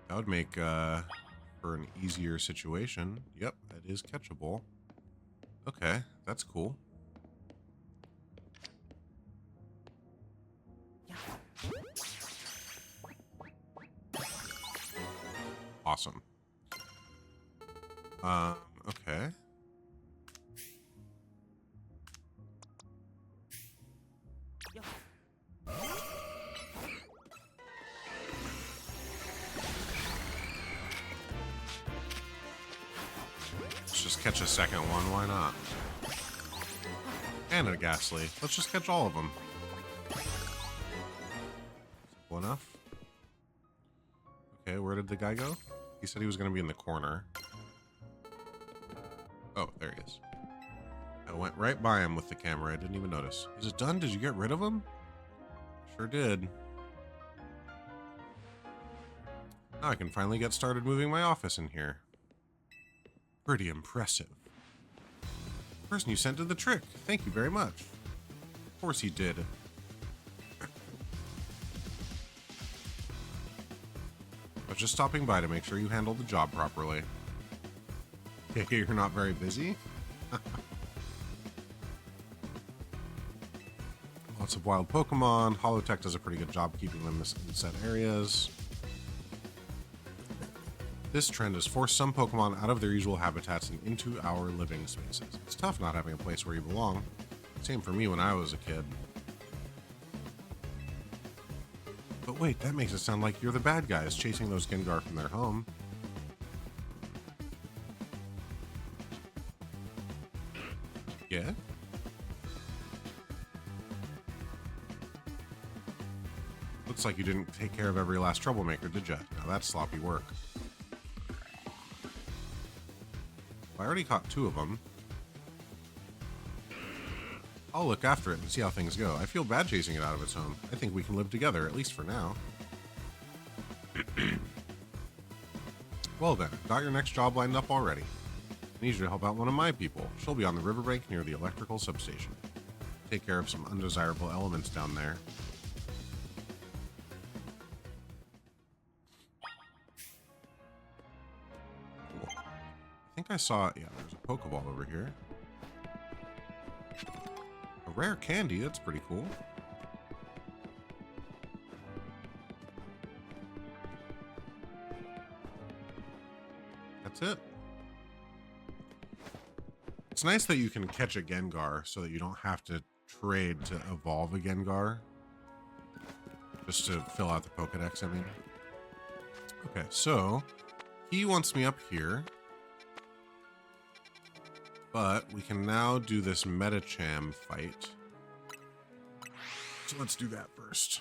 That would make for an easier situation. Yep, that is catchable. Okay, that's cool. Awesome. Okay. let's just catch a second one. Why not? And a ghastly. Let's just catch all of them. Simple enough. Okay, where did the guy go? He said he was going to be in the corner. Oh, there he is. I went right by him with the camera. I didn't even notice. Is it done? Did you get rid of him? Sure did. Now I can finally get started moving my office in here. Pretty impressive. Person you sent did the trick. Thank you very much. Of course he did. I was just stopping by to make sure you handled the job properly. You're not very busy? Lots of wild Pokemon. Holotech does a pretty good job keeping them in set areas. This trend has forced some Pokemon out of their usual habitats and into our living spaces. It's tough not having a place where you belong. Same for me when I was a kid. But wait, that makes it sound like you're the bad guys chasing those Gengar from their home. Yeah? Looks like you didn't take care of every last troublemaker, did ya? Now that's sloppy work. I already caught 2 of them. I'll look after it and see how things go. I feel bad chasing it out of its home. I think we can live together, at least for now. Well then, got your next job lined up already. I need you to help out one of my people. She'll be on the riverbank near the electrical substation. Take care of some undesirable elements down there. I think I saw, yeah, there's a Pokeball over here. A rare candy, that's pretty cool. That's it. It's nice that you can catch a Gengar so that you don't have to trade to evolve a Gengar. Just to fill out the Pokedex, I mean. Okay, so he wants me up here. But we can now do this Medicham fight. So let's do that first.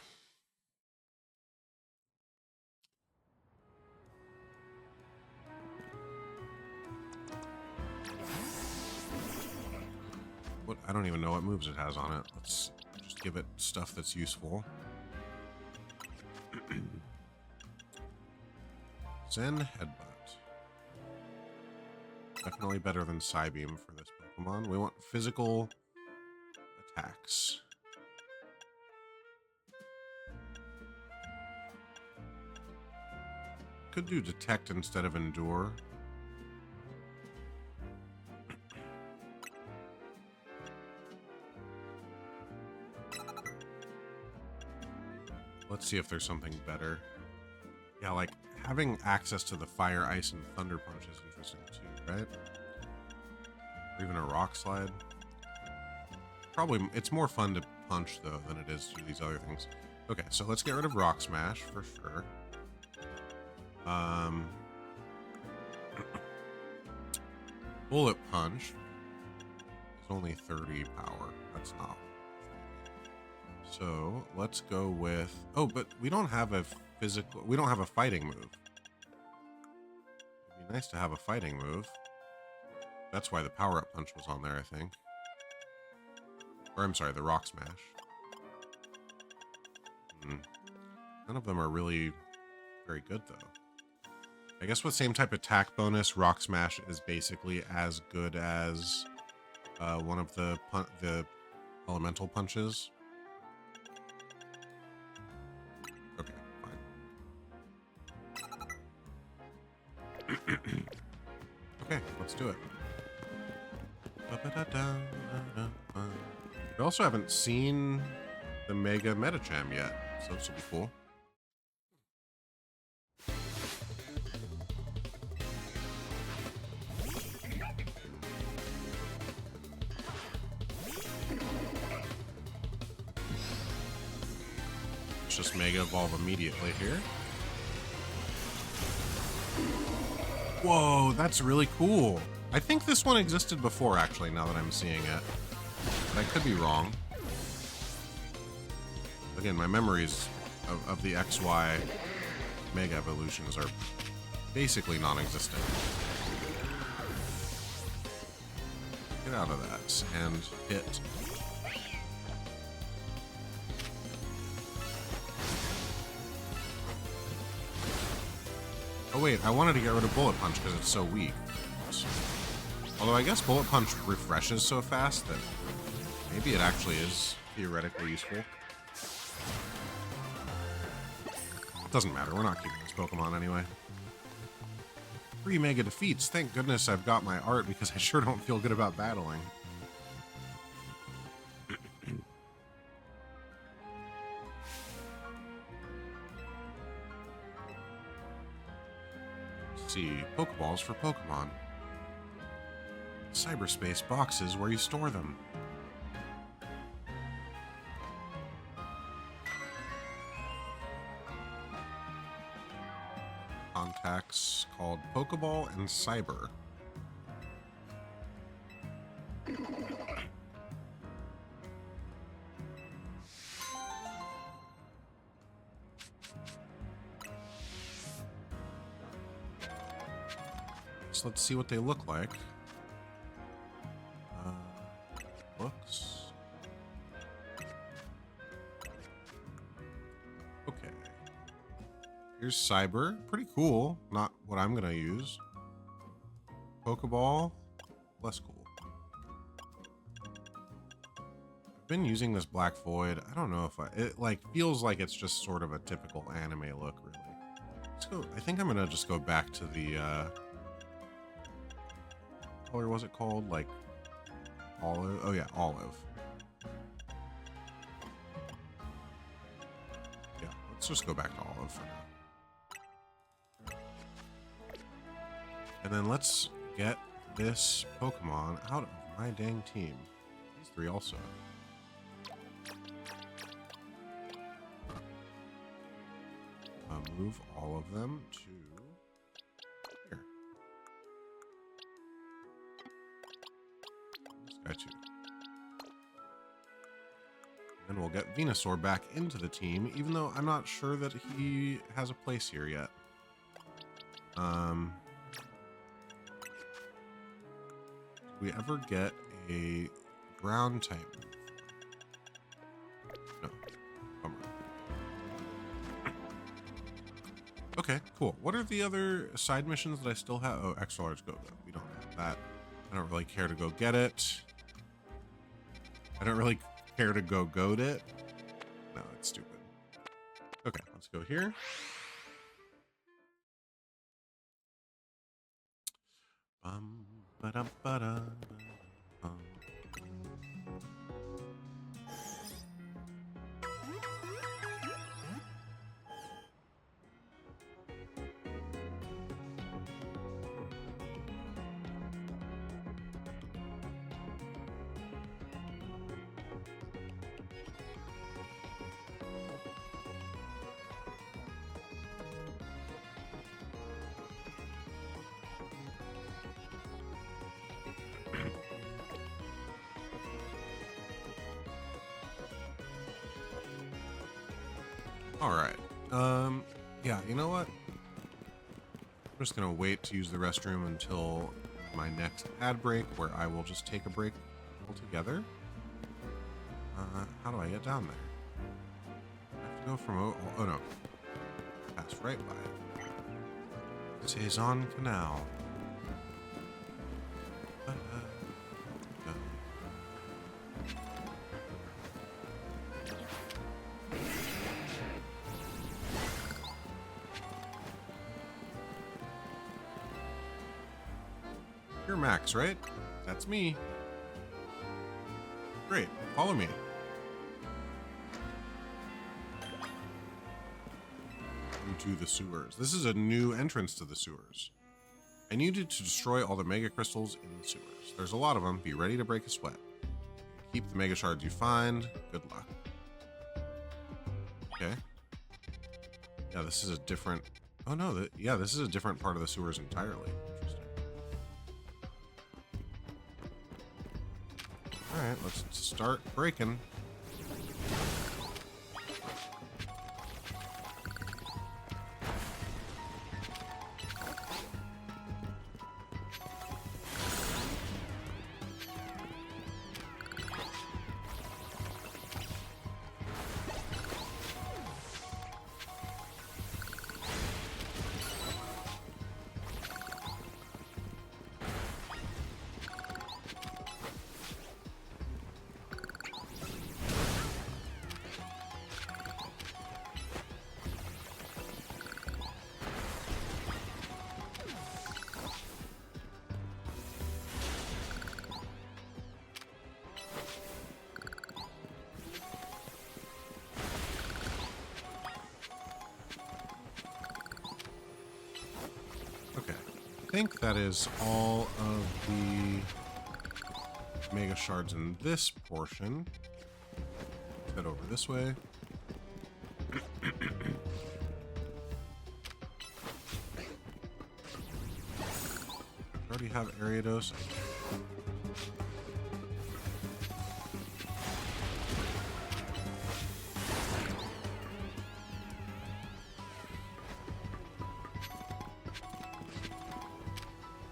What? I don't even know what moves it has on it. Let's just give it stuff that's useful. Zen Headbutt. Definitely better than Psybeam for this Pokemon. We want physical attacks. Could do Detect instead of Endure. Let's see if there's something better. Yeah, like having access to the Fire, Ice, and Thunder Punch is interesting too, right? Or even a Rock Slide. Probably, it's more fun to punch though than it is to do these other things. Okay, so let's get rid of Rock Smash for sure. Bullet Punch is only 30 power. That's not. So let's go with. Oh, but we don't have a physical. We don't have a fighting move. It'd be nice to have a fighting move. That's why the Power Up Punch was on there, I think. Or I'm sorry, the Rock Smash. None of them are really very good though. I guess with same type attack bonus, Rock Smash is basically as good as one of the elemental punches. Okay, fine. Okay, let's do it. We also haven't seen the Mega Medicham yet, so this will be cool. Just Mega Evolve immediately here. Whoa, that's really cool. I think this one existed before, actually, now that I'm seeing it. But I could be wrong. Again, my memories of the XY Mega Evolutions are basically non-existent. Get out of that and hit. Oh wait, I wanted to get rid of Bullet Punch because it's so weak. Although I guess Bullet Punch refreshes so fast that maybe it actually is theoretically useful. Doesn't matter, we're not keeping this Pokemon anyway. 3 Mega defeats. Thank goodness I've got my art because I sure don't feel good about battling. Let's see, Pokeballs for Pokemon. Cyberspace boxes where you store them. Contacts called Pokeball and Cyber. So let's see what they look like. Looks. Okay. Here's Cyber. Pretty cool. Not what I'm gonna use. Pokeball. Less cool. I've been using this Black Void. I don't know if it like feels like it's just sort of a typical anime look, really. Let's go. I think I'm gonna just go back to the what color was it called? Like olive. Oh yeah, olive. Yeah, let's just go back to olive for now. And then let's get this Pokemon out of my dang team. These 3 also. Move all of them to here. This guy too. And we'll get Venusaur back into the team, even though I'm not sure that he has a place here yet. Did we ever get a ground type move? No. Bummer. Okay, cool. What are the other side missions that I still have? Oh, extra large Go-Go. We don't have that. I don't really care to go get it. I don't really care to go goad it. No, it's stupid. Okay, let's go here. Ba-dum. All right. Yeah, you know what? I'm just gonna wait to use the restroom until my next ad break, where I will just take a break altogether. How do I get down there? I have to go from oh no. Pass right by it. Saison Canal. You're Max, right? That's me. Great, follow me. Into the sewers. This is a new entrance to the sewers. I need you to destroy all the Mega Crystals in the sewers. There's a lot of them. Be ready to break a sweat. Keep the Mega Shards you find. Good luck. Okay. Yeah, this is a different... Oh no, yeah, this is a different part of the sewers entirely. Interesting. Alright, let's start breaking. I think that is all of the mega shards in this portion. Let's head over this way. I already have Ariados.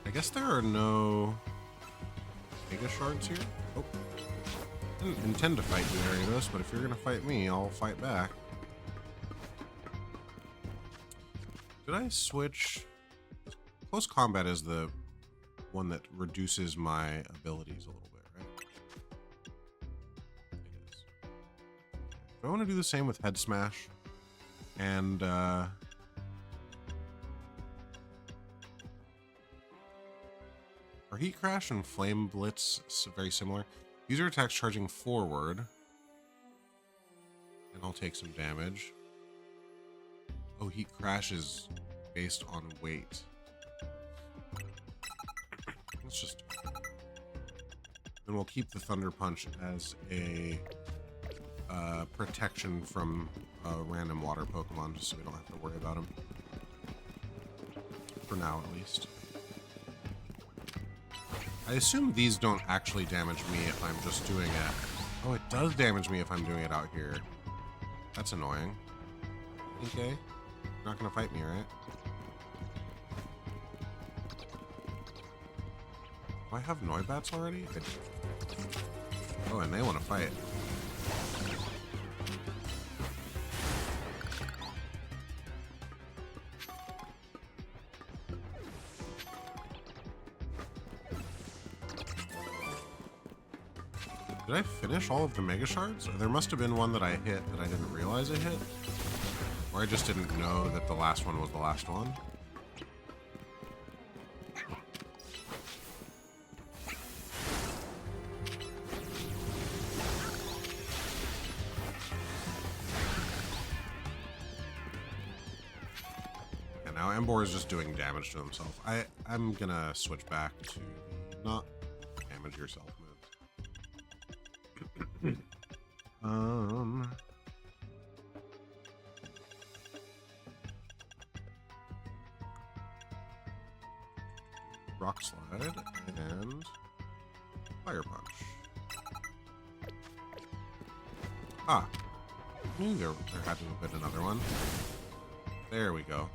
I guess there are no mega shards here. Oh, I didn't intend to fight you, Ariados, but if you're gonna fight me, I'll fight back. Did I switch? Close combat is the one that reduces my abilities a little bit, right? It is. Do I want to do the same with Head Smash? And, are Heat Crash and Flame Blitz very similar? User attacks charging forward. And I'll take some damage. Oh, Heat Crash is based on weight. Let's just... Then we'll keep the Thunder Punch as a protection from random water Pokemon, just so we don't have to worry about them. For now, at least. I assume these don't actually damage me if I'm just doing it. Oh, it does damage me if I'm doing it out here. That's annoying. Okay. You're not gonna fight me, right? Do I have Noibats already? Oh, and they want to fight. Did I finish all of the Mega Shards? There must have been one that I hit that I didn't realize I hit. Or I just didn't know that the last one was the last one. And now Embor is just doing damage to himself. I'm gonna switch back to not damage yourself moves. Rock Slide and Fire Punch. Ah, I knew there had to have been another one. There we go.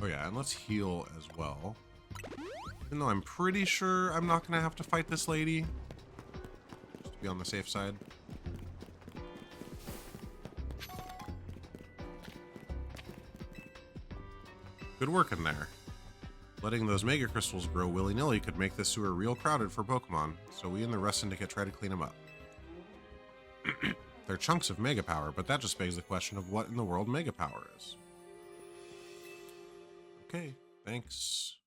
Oh yeah, and let's heal as well. Even though I'm pretty sure I'm not going to have to fight this lady. Just to be on the safe side. Good work in there. Letting those Mega Crystals grow willy-nilly could make this sewer real crowded for Pokemon, so we and the rest Syndicate try to clean them up. They're chunks of Mega Power, but that just begs the question of what in the world Mega Power is. Okay, thanks.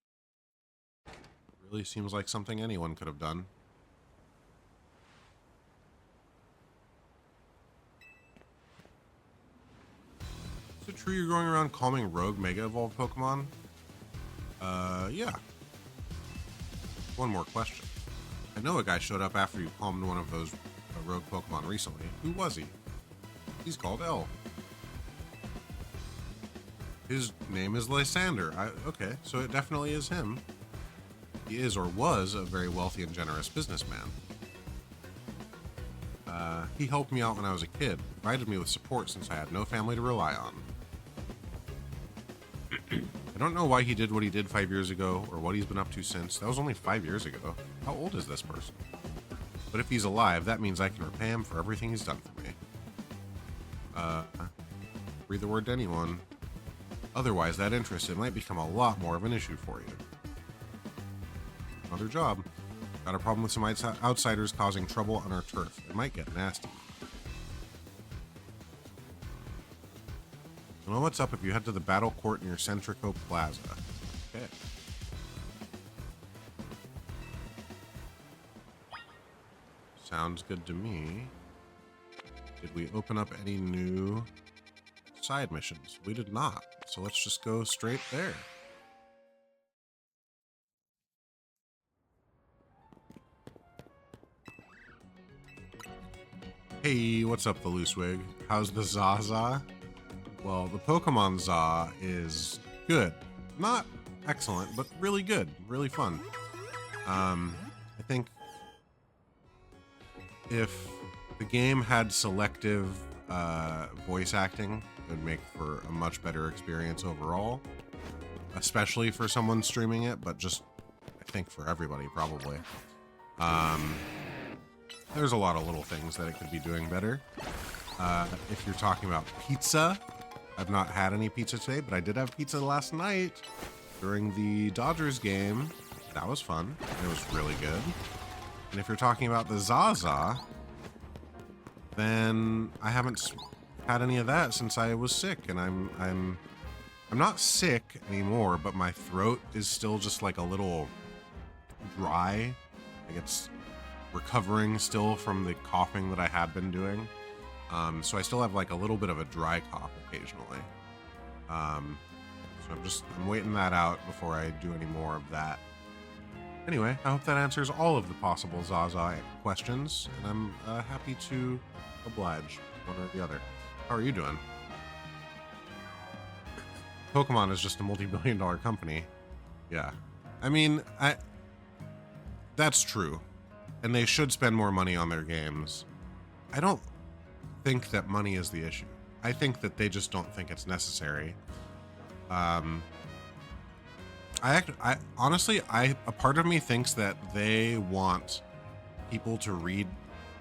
Really seems like something anyone could have done. Is it true you're going around calming rogue Mega Evolved Pokemon? Yeah. One more question. I know a guy showed up after you calmed one of those rogue Pokemon recently. Who was he? He's called L. His name is Lysander. Okay, so it definitely is him. He is or was a very wealthy and generous businessman. He helped me out when I was a kid, provided me with support since I had no family to rely on. I don't know why he did what he did 5 years ago, or what he's been up to since. That was only 5 years ago. How old is this person? But if he's alive, that means I can repay him for everything he's done for me. Read the word to anyone. Otherwise, that interest, it might become a lot more of an issue for you. Another job. Got a problem with some outsiders causing trouble on our turf. It might get nasty. You know what's up if you head to the battle court near Centrico Plaza. Okay. Sounds good to me. Did we open up any new side missions? We did not. So let's just go straight there. Hey, what's up, the loose wig? How's the Zaza? Well, the Pokemon Za is good. Not excellent, but really good. Really fun. I think if the game had selective voice acting, it would make for a much better experience overall. Especially for someone streaming it, but just, I think, for everybody, probably. There's a lot of little things that it could be doing better. If you're talking about pizza, I've not had any pizza today, but I did have pizza last night during the Dodgers game. That was fun. It was really good. And if you're talking about the Zaza, then I haven't had any of that since I was sick, and I'm not sick anymore, but my throat is still just like a little dry. Like it's recovering still from the coughing that I had been doing. So I still have like a little bit of a dry cough occasionally. So I'm waiting that out before I do any more of that. Anyway, I hope that answers all of the possible Zaza questions, and I'm happy to oblige one or the other. How are you doing? Pokemon is just a multi-billion-dollar company. Yeah. I mean, that's true. And they should spend more money on their games. I don't think that money is the issue. I think that they just don't think it's necessary. Honestly, a part of me thinks that they want people to read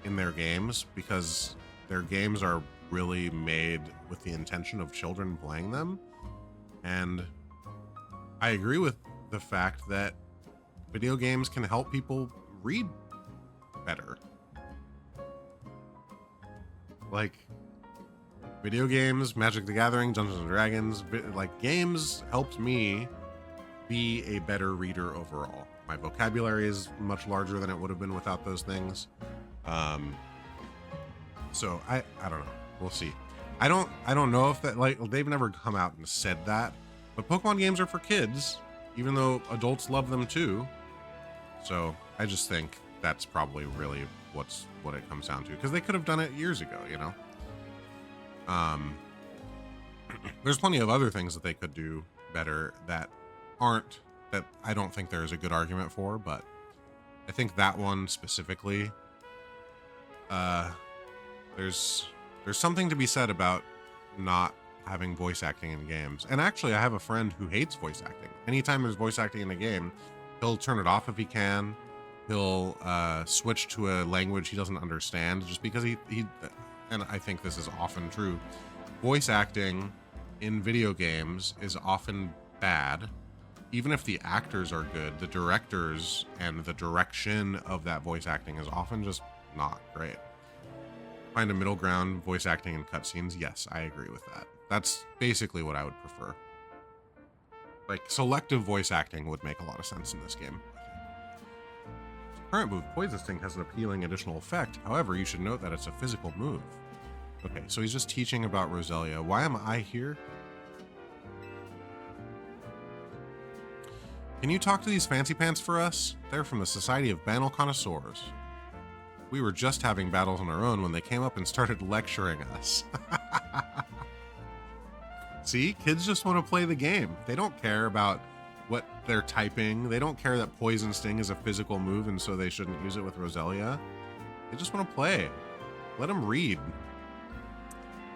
in their games because their games are really made with the intention of children playing them. And I agree with the fact that video games can help people read better. Like video games, Magic the Gathering, Dungeons and Dragons, like games helped me be a better reader overall. My vocabulary is much larger than it would have been without those things. So I don't know. We'll see. I don't know if that, like, they've never come out and said that, but Pokemon games are for kids, even though adults love them too. So I just think that's probably really what it comes down to, because they could have done it years ago, you know. There's plenty of other things that they could do better that I don't think there is a good argument for, but I think that one specifically, there's something to be said about not having voice acting in games. And actually, I have a friend who hates voice acting. Anytime there's voice acting in a game, he'll turn it off if he can. He'll switch to a language he doesn't understand just because he and I think this is often true. Voice acting in video games is often bad. Even if the actors are good, the directors and the direction of that voice acting is often just not great. Find a middle ground, voice acting in cutscenes. Yes, I agree with that. That's basically what I would prefer. Like, selective voice acting would make a lot of sense in this game. Current move, Poison Sting, has an appealing additional effect. However, you should note that it's a physical move. Okay, so he's just teaching about Roselia. Why am I here? Can you talk to these fancy pants for us? They're from the Society of Banal Connoisseurs. We were just having battles on our own when they came up and started lecturing us. See, kids just want to play the game. They don't care about what they're typing. They don't care that Poison Sting is a physical move, and so they shouldn't use it with Roselia. They just want to play. Let them read.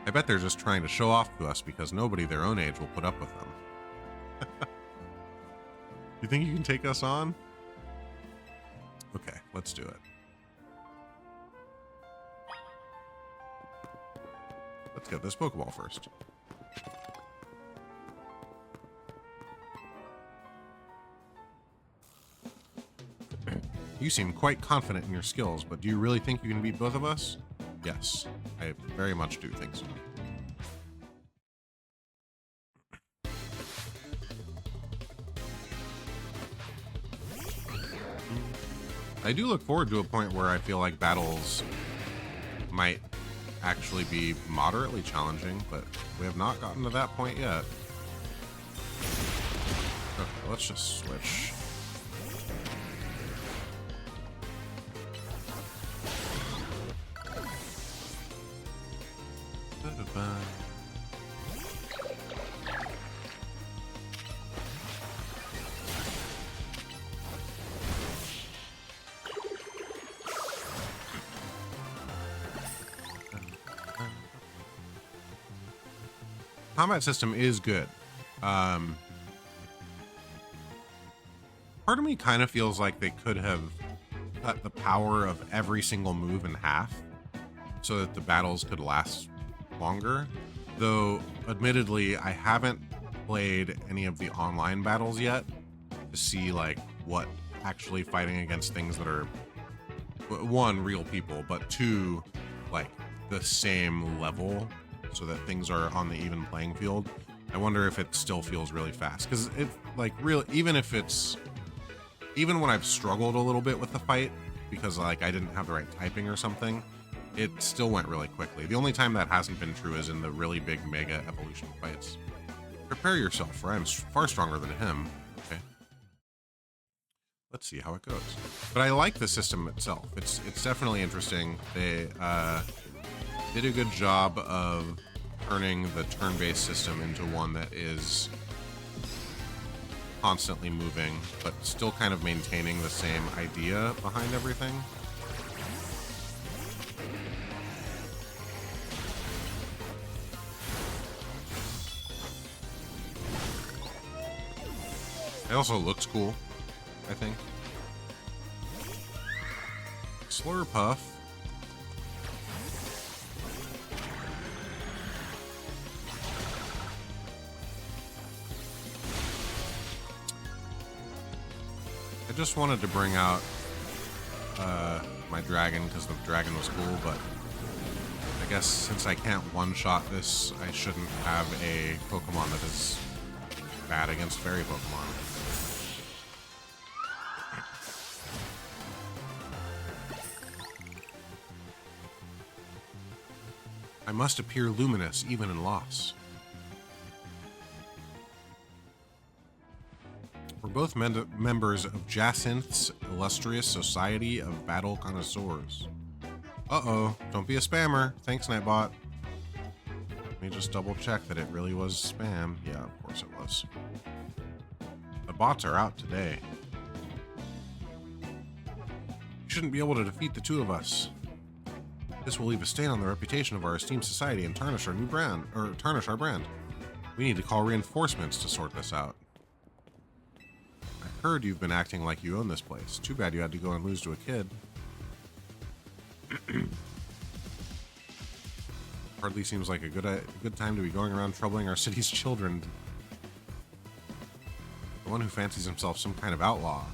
I bet they're just trying to show off to us because nobody their own age will put up with them. You think you can take us on? Okay, let's do it. Let's get this Pokeball first. You seem quite confident in your skills, but do you really think you can beat both of us? Yes, I very much do think so. I do look forward to a point where I feel like battles might actually be moderately challenging, but we have not gotten to that point yet. Okay, let's just switch. Combat system is good. Part of me kind of feels like they could have cut the power of every single move in half so that the battles could last longer. Though, admittedly, I haven't played any of the online battles yet to see like what actually fighting against things that are, one, real people, but two, like the same level, so that things are on the even playing field. I wonder if it still feels really fast, because it like real, even when I've struggled a little bit with the fight because like I didn't have the right typing or something, it still went really quickly. The only time that hasn't been true is in the really big mega evolution fights. Prepare yourself, for I am far stronger than him. Okay, let's see how it goes. But I like the system itself. It's definitely interesting. They did a good job of turning the turn-based system into one that is constantly moving, but still kind of maintaining the same idea behind everything. It also looks cool, I think. Slurpuff. I just wanted to bring out my dragon because the dragon was cool, but I guess since I can't one-shot this, I shouldn't have a Pokemon that is bad against fairy Pokemon. I must appear luminous even in loss. We're both members of Jacinth's illustrious Society of Battle Connoisseurs. Uh-oh, don't be a spammer. Thanks, Nightbot. Let me just double check that it really was spam. Yeah, of course it was. The bots are out today. You shouldn't be able to defeat the two of us. This will leave a stain on the reputation of our esteemed society and tarnish our tarnish our brand. We need to call reinforcements to sort this out. I heard you've been acting like you own this place. Too bad you had to go and lose to a kid. Hardly seems like a good time to be going around troubling our city's children. The one who fancies himself some kind of outlaw.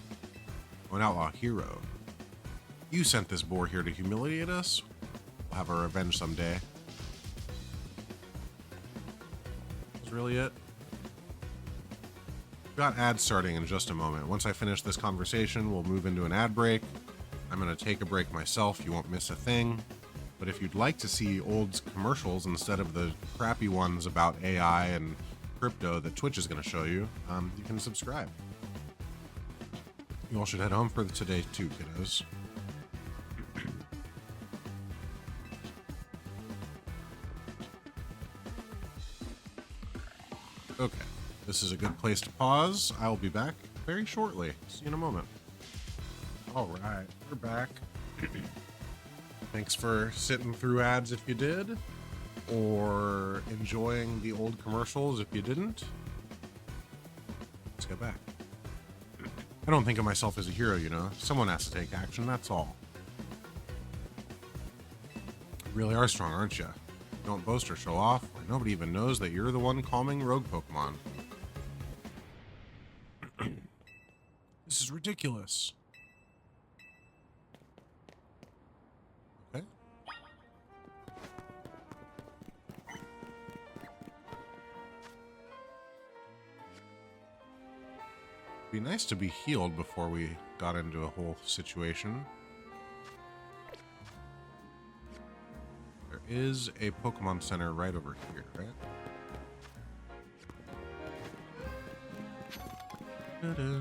Or an outlaw hero. You sent this boar here to humiliate us? We'll have our revenge someday. That's really it. Got ads starting in just a moment. Once I finish this conversation, we'll move into an ad break. I'm going to take a break myself. You won't miss a thing. But if you'd like to see old commercials instead of the crappy ones about AI and crypto that Twitch is going to show you, you can subscribe. You all should head home for today too, kiddos. Okay. this is a good place to pause. I will be back very shortly. See you in a moment. All right, we're back. Thanks for sitting through ads if you did, or enjoying the old commercials if you didn't. Let's get back. I don't think of myself as a hero, you know. Someone has to take action, that's all. You really are strong, aren't you? Don't boast or show off, or nobody even knows that you're the one calming rogue Pokemon. This is ridiculous. Okay. It'd be nice to be healed before we got into a whole situation. There is a Pokemon Center right over here, right? Ta-da.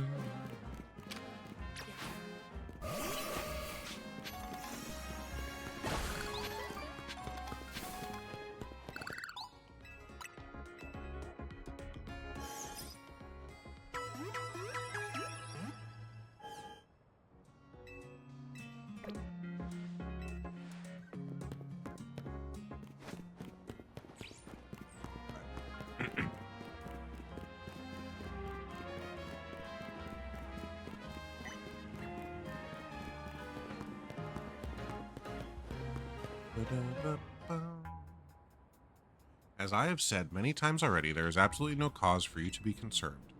As I have said many times already, there is absolutely no cause for you to be concerned.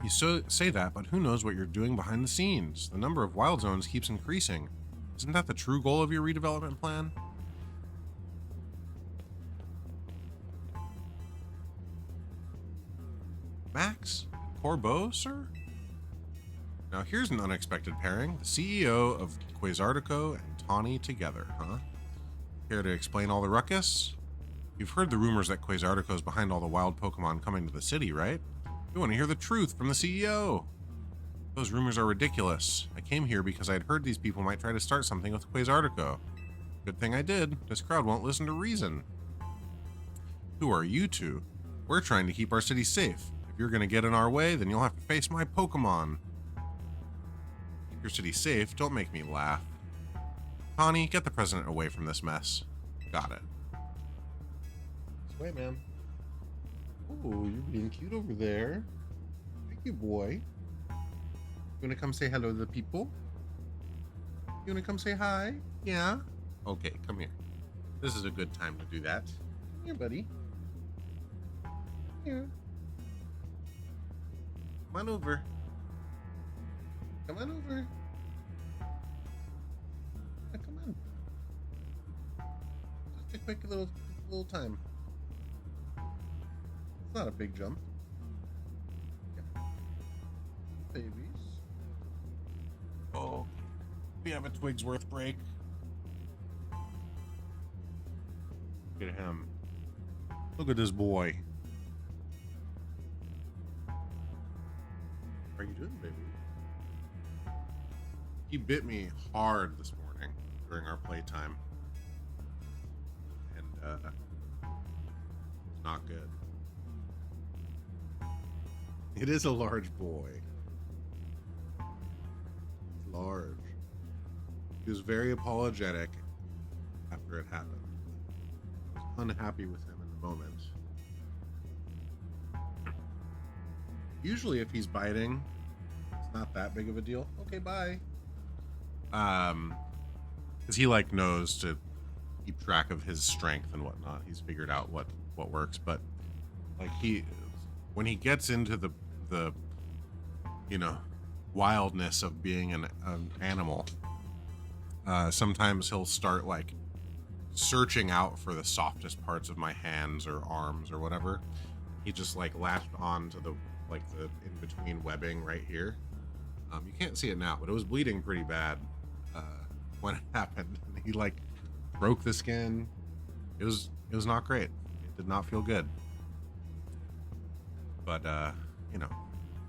You say that, but who knows what you're doing behind the scenes? The number of wild zones keeps increasing. Isn't that the true goal of your redevelopment plan? Max? Corbeau, sir? Now here's an unexpected pairing. The CEO of Quasartico and Tawny together, huh? Care to explain all the ruckus? You've heard the rumors that Quasartico is behind all the wild Pokemon coming to the city, right? You want to hear the truth from the CEO. Those rumors are ridiculous. I came here because I'd heard these people might try to start something with Quasartico. Good thing I did. This crowd won't listen to reason. Who are you two? We're trying to keep our city safe. If you're going to get in our way, then you'll have to face my Pokemon. Keep your city safe? Don't make me laugh. Connie, get the president away from this mess. Got it. Wait, man. Oh, you're being cute over there. Thank you, boy. You wanna come say hello to the people? You wanna come say hi? Yeah? Okay, come here. This is a good time to do that. Come here, buddy. Here. Come on over. Come on over. Come on. Just a quick little time. It's not a big jump. Yeah. Babies. Oh, we have a Twigsworth break. Look at him. Look at this boy. How are you doing, baby? He bit me hard this morning during our playtime. And, it's not good. It is a large boy. It's large. He was very apologetic after it happened. I was unhappy with him in the moment. Usually if he's biting, it's not that big of a deal. Okay, bye. Because he like knows to keep track of his strength and whatnot. He's figured out what works, but like when he gets into the you know, wildness of being an animal, sometimes he'll start like searching out for the softest parts of my hands or arms or whatever. He just like latched on to the in-between webbing right here. You can't see it now, but it was bleeding pretty bad when it happened. He like broke the skin. It was not great. It did not feel good. But you know,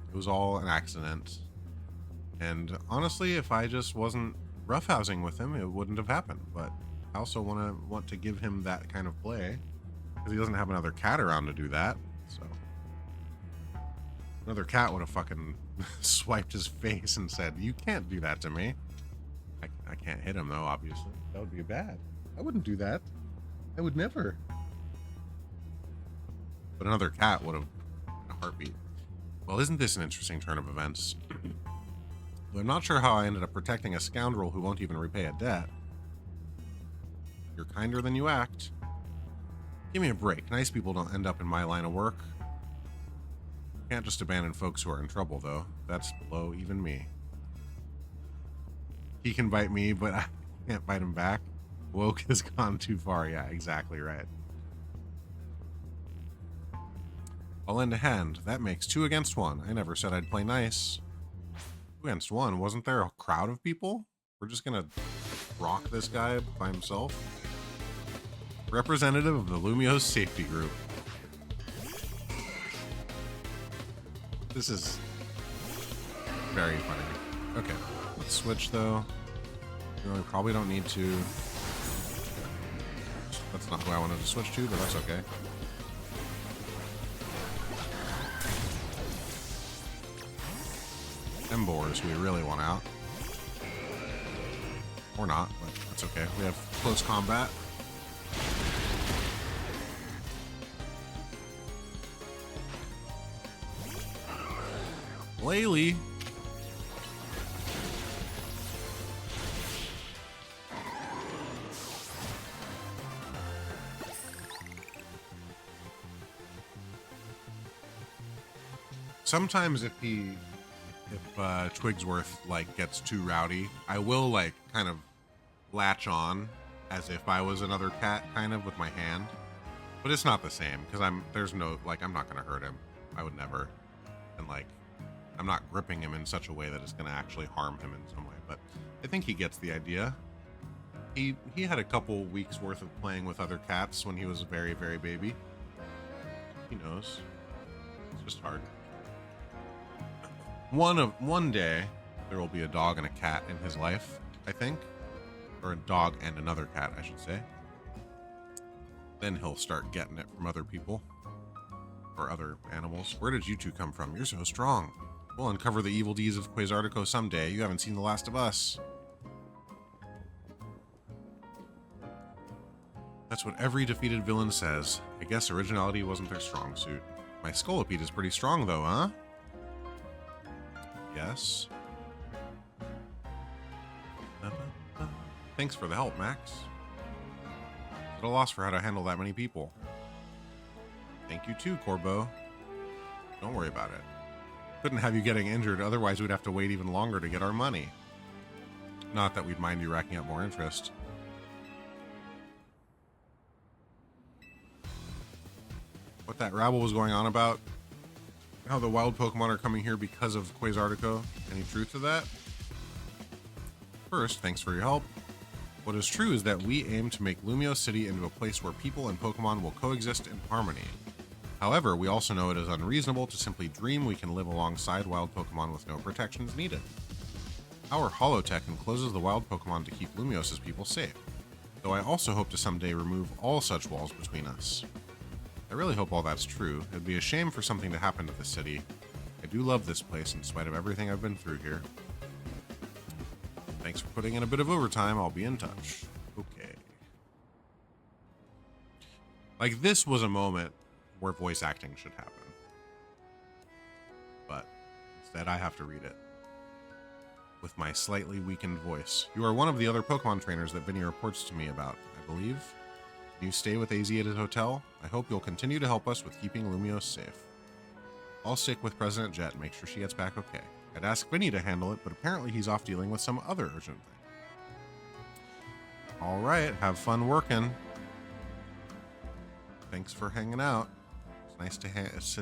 it was all an accident. And honestly, if I just wasn't roughhousing with him, it wouldn't have happened. But I also want to give him that kind of play because he doesn't have another cat around to do that. So Another cat would have fucking swiped his face and said, "You can't do that to me." I can't hit him though, obviously. That would be bad. I wouldn't do that. I would never. But another cat would have in a heartbeat. Well, isn't this an interesting turn of events? Though I'm not sure how I ended up protecting a scoundrel who won't even repay a debt. You're kinder than you act. Give me a break. Nice people don't end up in my line of work. Can't just abandon folks who are in trouble, though. That's below even me. He can bite me, but I can't bite him back. Woke has gone too far. Yeah, exactly right. I'll lend a hand. That makes 2 against 1. I never said I'd play nice. 2 against 1? Wasn't there a crowd of people? We're just gonna rock this guy by himself? Representative of the Lumiose Safety Group. This is very funny. Okay, let's switch though. We probably don't need to. That's not who I wanted to switch to, but that's okay. Embors we really want out. Or not, but that's okay. We have close combat. Laylee. Sometimes if Twigsworth like gets too rowdy, I will like kind of latch on as if I was another cat kind of with my hand. But it's not the same because I'm not gonna hurt him. I would never. And like I'm not gripping him in such a way that it's gonna actually harm him in some way. But I think he gets the idea. He had a couple weeks worth of playing with other cats when he was a very, very baby. He knows. It's just hard. One day there will be a dog and a cat in his life, I think. Or a dog and another cat, I should say. Then he'll start getting it from other people. Or other animals. Where did you two come from? You're so strong. We'll uncover the evil deeds of Quasartico someday. You haven't seen the last of us. That's what every defeated villain says. I guess originality wasn't their strong suit. My Scolipede is pretty strong though, huh? Yes. Thanks for the help, Max. At a loss for how to handle that many people. Thank you too, Corbo. Don't worry about it. Couldn't have you getting injured, otherwise we'd have to wait even longer to get our money. Not that we'd mind you racking up more interest. What that rabble was going on about? How the wild Pokemon are coming here because of Quasartico? Any truth to that? First, thanks for your help. What is true is that we aim to make Lumiose City into a place where people and Pokemon will coexist in harmony. However, we also know it is unreasonable to simply dream we can live alongside wild Pokemon with no protections needed. Our holotech encloses the wild Pokemon to keep Lumiose's people safe, though I also hope to someday remove all such walls between us. I really hope all that's true. It'd be a shame for something to happen to the city. I do love this place in spite of everything I've been through here. Thanks for putting in a bit of overtime. I'll be in touch. Okay. Like, this was a moment where voice acting should happen. But instead I have to read it. With my slightly weakened voice. You are one of the other Pokemon trainers that Vinny reports to me about, I believe. Can you stay with AZ at his hotel? I hope you'll continue to help us with keeping Lumiose safe. I'll stick with President Jet and make sure she gets back okay. I'd ask Vinny to handle it, but apparently he's off dealing with some other urgent thing. Alright, have fun working. Thanks for hanging out. It's nice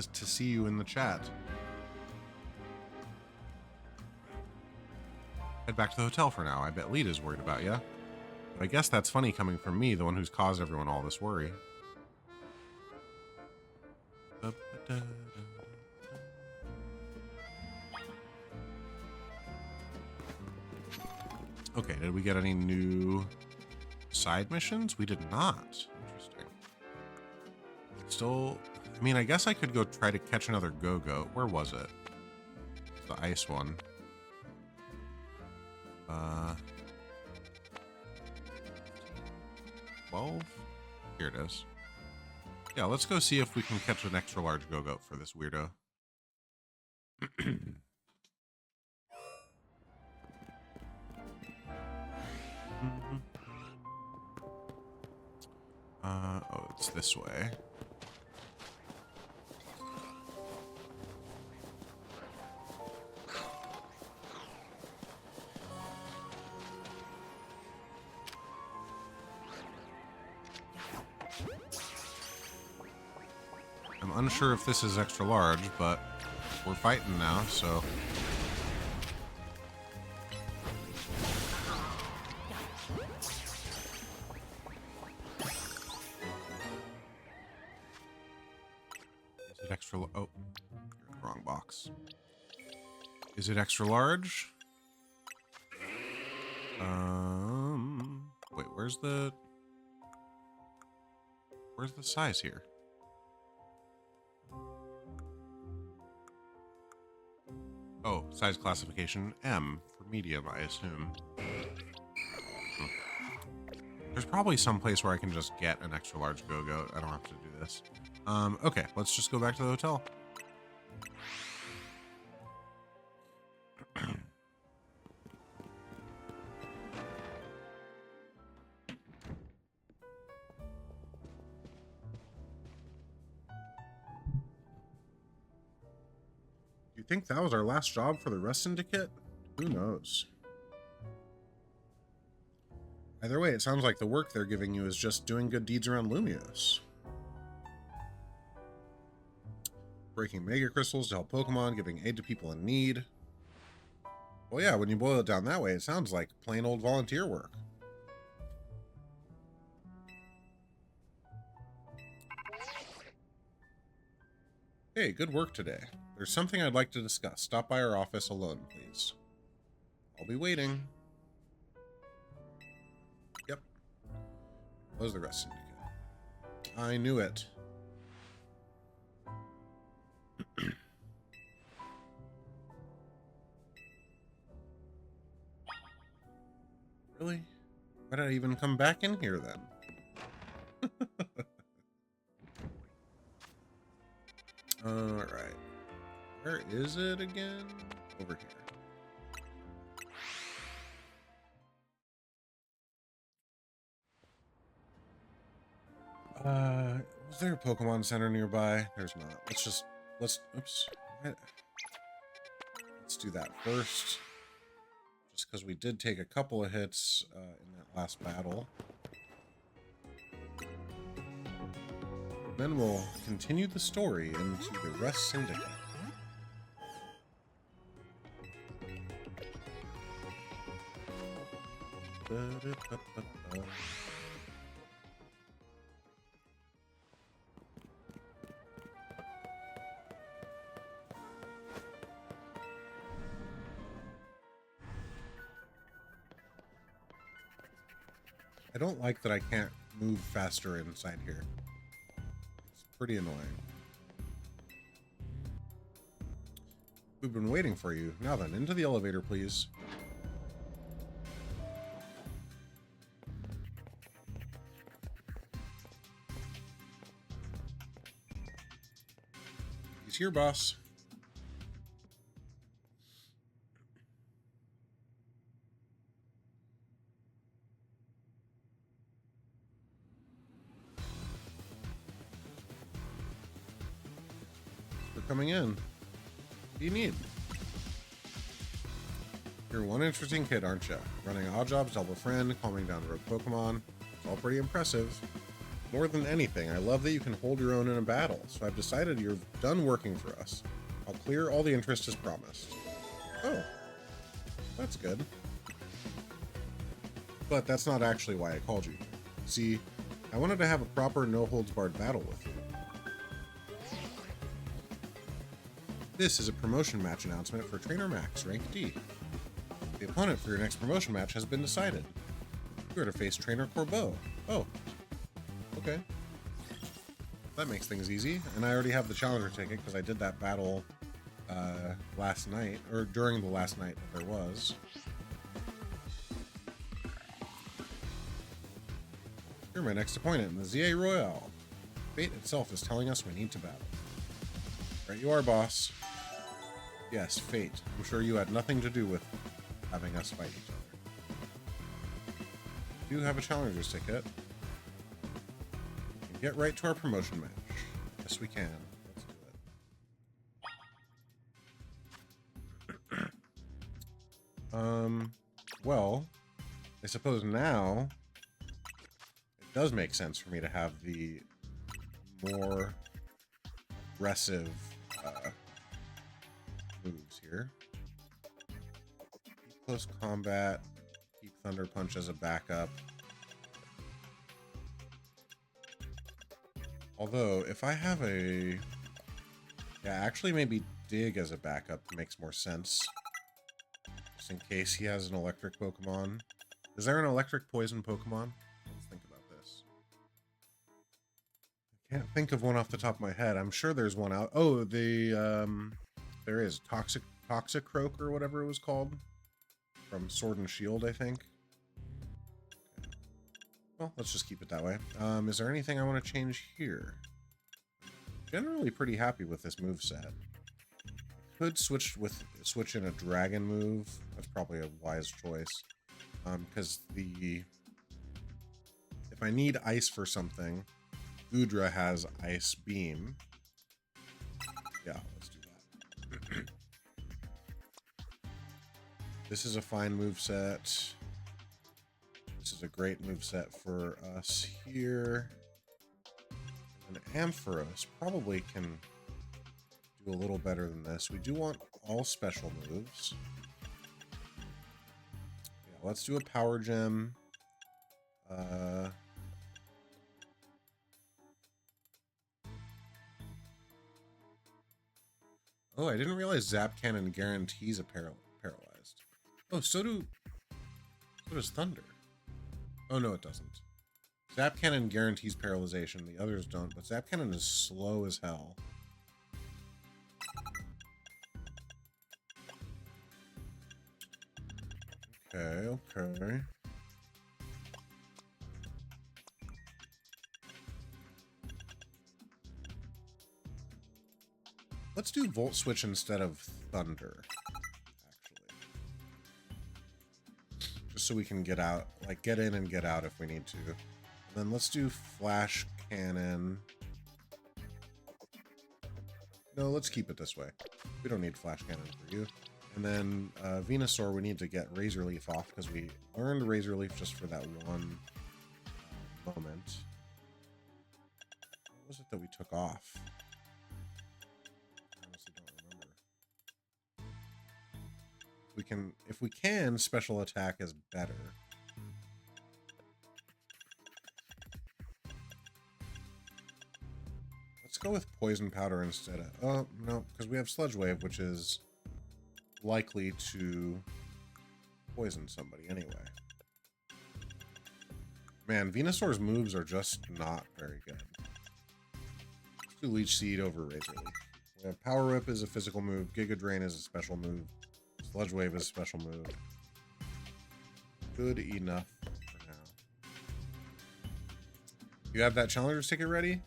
to see you in the chat. Head back to the hotel for now. I bet Lita's worried about you. But I guess that's funny coming from me, the one who's caused everyone all this worry. Okay, did we get any new side missions? We did not. Interesting. Still I mean, I guess I could go try to catch another go-goat. Where was it? The ice one. 12? Here it is. Yeah, let's go see if we can catch an extra large go-goat for this weirdo. Oh, it's this way. I'm unsure if this is extra large, but we're fighting now, so... Is it extra... Oh, you're in the wrong box. Is it extra large? Wait, where's the size here? Oh, size classification M for medium, I assume. There's probably some place where I can just get an extra large go-goat. I don't have to do this. Okay, let's just go back to the hotel. You think that was our last job for the Rust Syndicate? Who knows? Either way, it sounds like the work they're giving you is just doing good deeds around Lumiose. Breaking mega crystals to help Pokemon, giving aid to people in need. Well, yeah, when you boil it down that way, it sounds like plain old volunteer work. Hey, good work today. There's something I'd like to discuss. Stop by our office alone, please. I'll be waiting. Yep. Close the Rust Syndicate. I knew it. Really? Why did I even come back in here then? Alright. Where is it again? Over here. Was there a Pokemon Center nearby? There's not. Let's do that first. Just because we did take a couple of hits in that last battle. Then we'll continue the story into the Rust Syndicate. I don't like that I can't move faster inside here. It's pretty annoying. We've been waiting for you. Now then, into the elevator, please. He's here, boss. Coming in. What do you need? You're one interesting kid, aren't you? Running odd jobs to help a friend, calming down rogue Pokemon. It's all pretty impressive. More than anything, I love that you can hold your own in a battle, so I've decided you're done working for us. I'll clear all the interest as promised. Oh, that's good. But that's not actually why I called you. See, I wanted to have a proper no-holds-barred battle with you. This is a promotion match announcement for Trainer Max, Rank D. The opponent for your next promotion match has been decided. You are to face Trainer Corbeau. Oh. Okay. That makes things easy. And I already have the challenger ticket because I did that battle last night, or during the last night that there was. You're my next opponent in the ZA Royale. Fate itself is telling us we need to battle. Right you are, boss. Yes, fate. I'm sure you had nothing to do with having us fight each other. You have a challenger's ticket. We can get right to our promotion match. Yes, we can. Let's do it. Well, I suppose now it does make sense for me to have the more aggressive moves here. Keep close combat, keep Thunder Punch as a backup. Although, if I have a... Yeah, actually maybe Dig as a backup makes more sense. Just in case he has an electric Pokemon. Is there an electric poison Pokemon? Let's think about this. I can't think of one off the top of my head. I'm sure there's one out. Oh, there is Toxicroak or whatever it was called. From Sword and Shield, I think. Okay. Well, let's just keep it that way. Is there anything I want to change here? Generally pretty happy with this moveset. Could switch in a dragon move. That's probably a wise choice. Because if I need ice for something, Goodra has Ice Beam. Yeah, let's do that. This is a fine moveset. This is a great moveset for us here. And Ampharos probably can do a little better than this. We do want all special moves. Yeah, let's do a Power Gem. Oh, I didn't realize Zap Cannon guarantees a paralyzed. Oh, so does Thunder. Oh, no, it doesn't. Zap Cannon guarantees paralyzation. The others don't, but Zap Cannon is slow as hell. Okay. Let's do Volt Switch instead of Thunder, actually. Just so we can get out, like get in and get out if we need to. And then let's do Flash Cannon. No, let's keep it this way. We don't need Flash Cannon for you. And then Venusaur, we need to get Razor Leaf off because we learned Razor Leaf just for that one moment. What was it that we took off? If we can, special attack is better. Let's go with poison powder instead of... Oh, no, because we have Sludge Wave, which is likely to poison somebody anyway. Man, Venusaur's moves are just not very good. Let's do Leech Seed over Razor Leaf. We have Power Whip is a physical move, Giga Drain is a special move. Sludge Wave is a special move. Good enough for now. You have that challenger's ticket ready?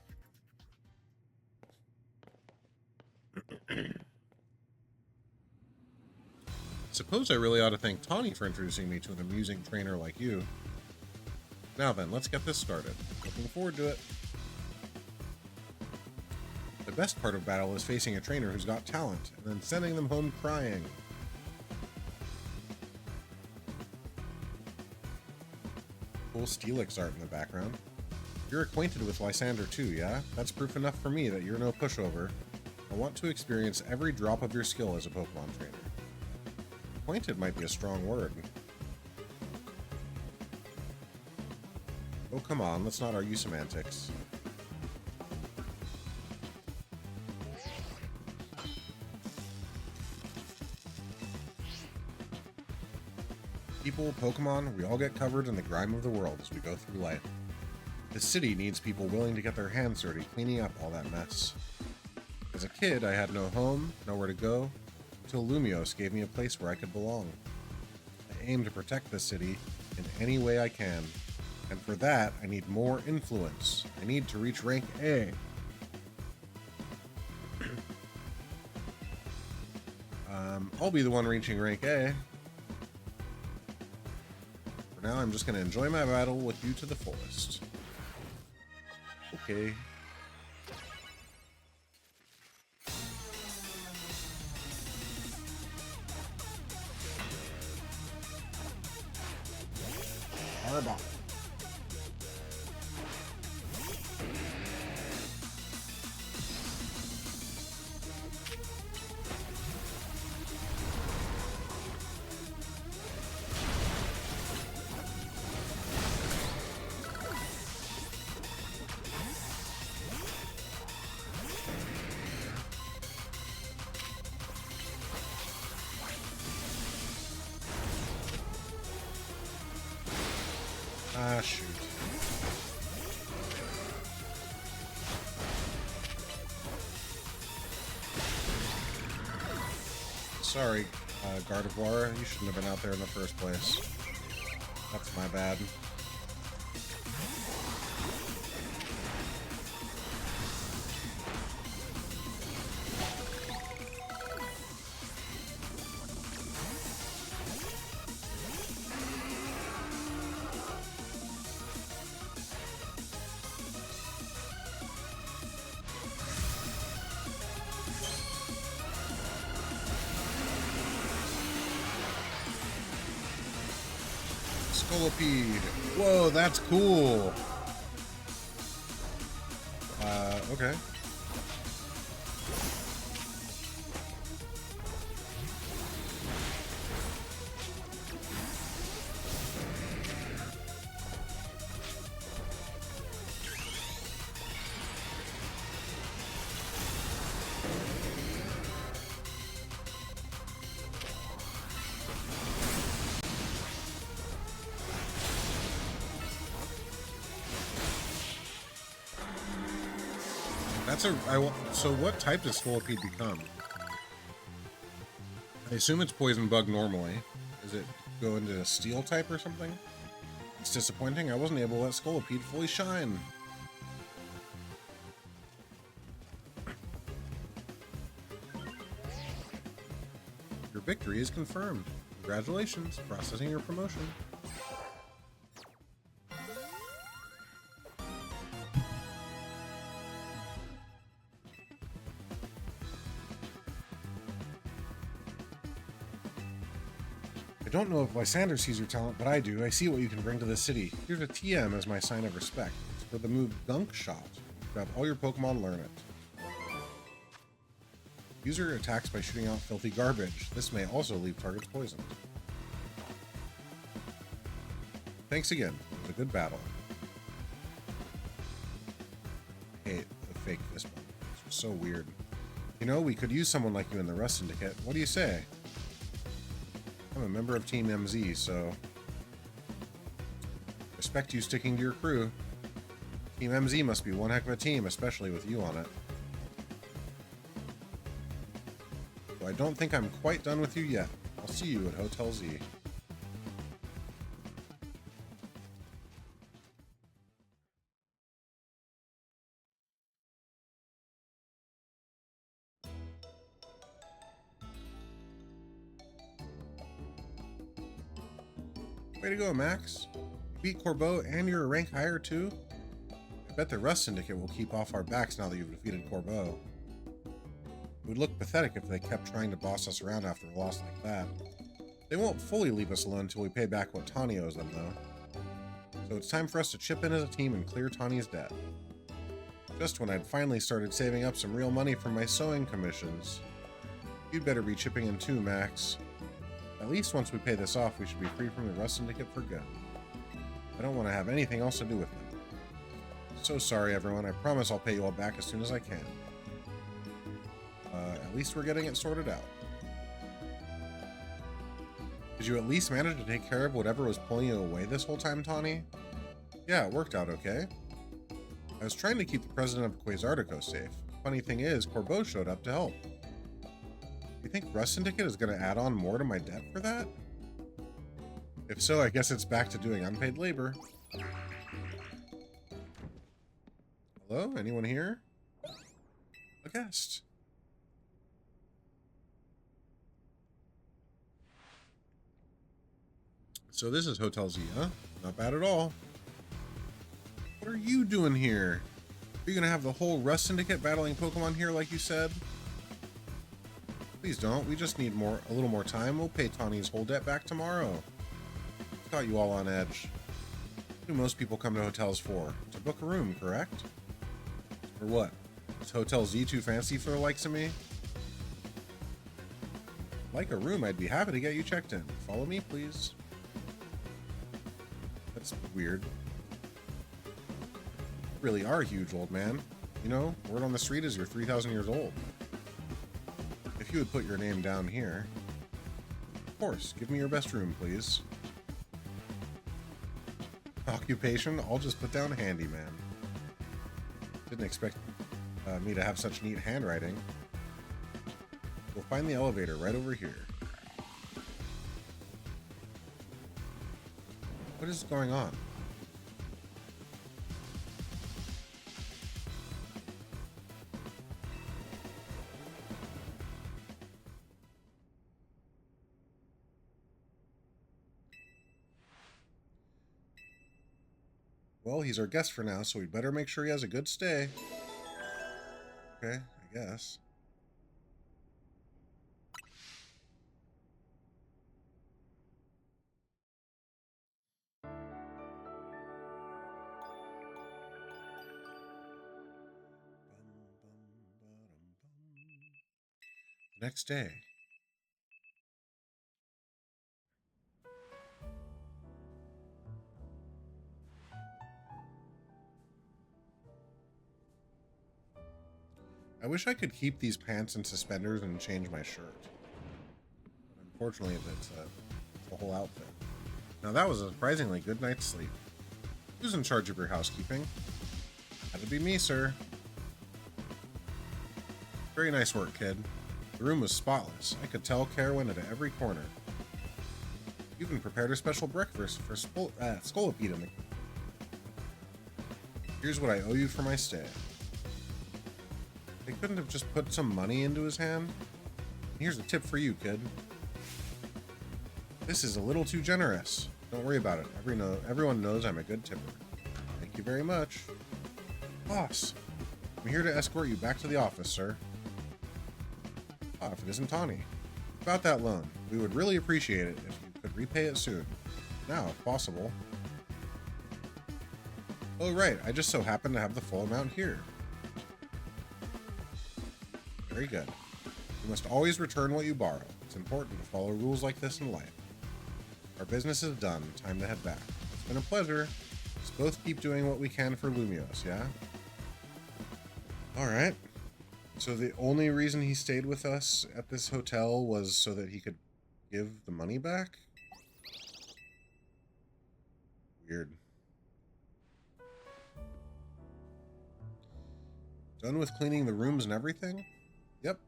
Suppose I really ought to thank Tawny for introducing me to an amusing trainer like you. Now then, let's get this started. Looking forward to it. The best part of battle is facing a trainer who's got talent, and then sending them home crying. Cool Steelix art in the background. You're acquainted with Lysander too, yeah? That's proof enough for me that you're no pushover. I want to experience every drop of your skill as a Pokemon trainer. Acquainted might be a strong word. Oh, come on, let's not argue semantics. People, Pokemon, we all get covered in the grime of the world as we go through life. The city needs people willing to get their hands dirty cleaning up all that mess. As a kid, I had no home, nowhere to go, until Lumiose gave me a place where I could belong. I aim to protect the city in any way I can, and for that, I need more influence. I need to reach rank A. I'll be the one reaching rank A. For now, I'm just going to enjoy my battle with you to the fullest. Okay. Fireball. Ah, shoot. Sorry, Gardevoir, you shouldn't have been out there in the first place. That's my bad. Scolipede. Whoa, that's cool. Okay. So what type does Scolipede become? I assume it's Poison Bug normally. Does it go into a Steel type or something? It's disappointing I wasn't able to let Scolipede fully shine. Your victory is confirmed. Congratulations, processing your promotion. I don't know if Lysander sees your talent, but I do. I see what you can bring to the city. Here's a TM as my sign of respect. It's for the move Gunk Shot. Grab all your Pokemon, learn it. User attacks by shooting out filthy garbage. This may also leave targets poisoned. Thanks again. It was a good battle. I hate the fake fist bump. It's so weird. You know, we could use someone like you in the Rust Syndicate. What do you say? I'm a member of Team MZ, so respect you sticking to your crew. Team MZ must be one heck of a team, especially with you on it. Though I don't think I'm quite done with you yet. I'll see you at Hotel Z. Way to go, Max. You beat Corbeau and you're a rank higher too? I bet the Rust Syndicate will keep off our backs now that you've defeated Corbeau. It would look pathetic if they kept trying to boss us around after a loss like that. They won't fully leave us alone until we pay back what Tawny owes them, though. So it's time for us to chip in as a team and clear Tawny's debt. Just when I'd finally started saving up some real money from my sewing commissions. You'd better be chipping in too, Max. At least once we pay this off, we should be free from the Rust Syndicate for good. I don't want to have anything else to do with them. So sorry, everyone. I promise I'll pay you all back as soon as I can. At least we're getting it sorted out. Did you at least manage to take care of whatever was pulling you away this whole time, Tawny? Yeah, it worked out okay. I was trying to keep the president of Quasartico safe. Funny thing is, Corbeau showed up to help. You think Rust Syndicate is going to add on more to my debt for that? If so, I guess it's back to doing unpaid labor. Hello? Anyone here? A guest. So this is Hotel Z, huh? Not bad at all. What are you doing here? Are you going to have the whole Rust Syndicate battling Pokemon here like you said? Please don't. We just need a little more time. We'll pay Tawny's whole debt back tomorrow. It's got you all on edge. What do most people come to hotels for? To book a room, correct? Or what? Is Hotel Z too fancy for the likes of me? Like a room, I'd be happy to get you checked in. Follow me, please. That's weird. You really are huge, old man. You know, word on the street is you're 3,000 years old. If you would put your name down here. Of course, give me your best room, please. Occupation? I'll just put down handyman. Didn't expect me to have such neat handwriting. You'll find the elevator right over here. What is going on? Well, he's our guest for now, so we'd better make sure he has a good stay. Okay, I guess. The next day. I wish I could keep these pants and suspenders and change my shirt. But unfortunately, it's the whole outfit. Now that was a surprisingly good night's sleep. Who's in charge of your housekeeping? That'd be me, sir. Very nice work, kid. The room was spotless. I could tell care went into every corner. You even prepared a special breakfast for Scolipede in the... Here's what I owe you for my stay. They couldn't have just put some money into his hand? Here's a tip for you, kid. This is a little too generous. Don't worry about it. Everyone knows I'm a good tipper. Thank you very much. Boss, I'm here to escort you back to the office, sir. Ah, if it isn't Tawny. About that loan, we would really appreciate it if you could repay it soon. Now, if possible. Oh, right. I just so happen to have the full amount here. Very good. You must always return what you borrow. It's important to follow rules like this in life. Our business is done. Time to head back. It's been a pleasure. Let's both keep doing what we can for Lumiose, yeah? Alright. So the only reason he stayed with us at this hotel was so that he could give the money back? Weird. Done with cleaning the rooms and everything? Yep.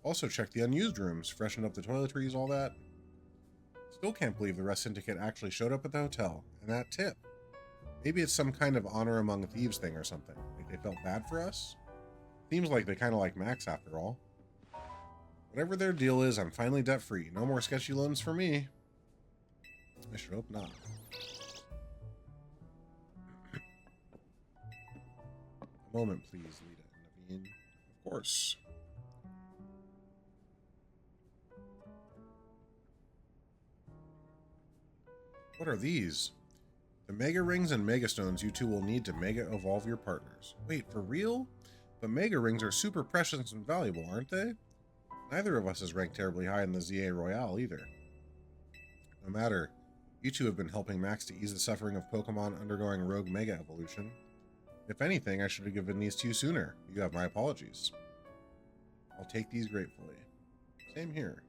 Also checked the unused rooms, freshened up the toiletries, all that. Still can't believe the Rust Syndicate actually showed up at the hotel. And that tip. Maybe it's some kind of honor among thieves thing or something. Like they felt bad for us? Seems like they kind of like Max after all. Whatever their deal is, I'm finally debt-free. No more sketchy loans for me. I should hope not. A moment, please, Lita and Naveen. Of course. What are these? The Mega Rings and Mega Stones you two will need to Mega Evolve your partners. Wait, for real? But Mega Rings are super precious and valuable, aren't they? Neither of us is ranked terribly high in the ZA Royale either. No matter, you two have been helping Max to ease the suffering of Pokemon undergoing Rogue Mega Evolution. If anything, I should have given these to you sooner. You have my apologies. I'll take these gratefully. Same here.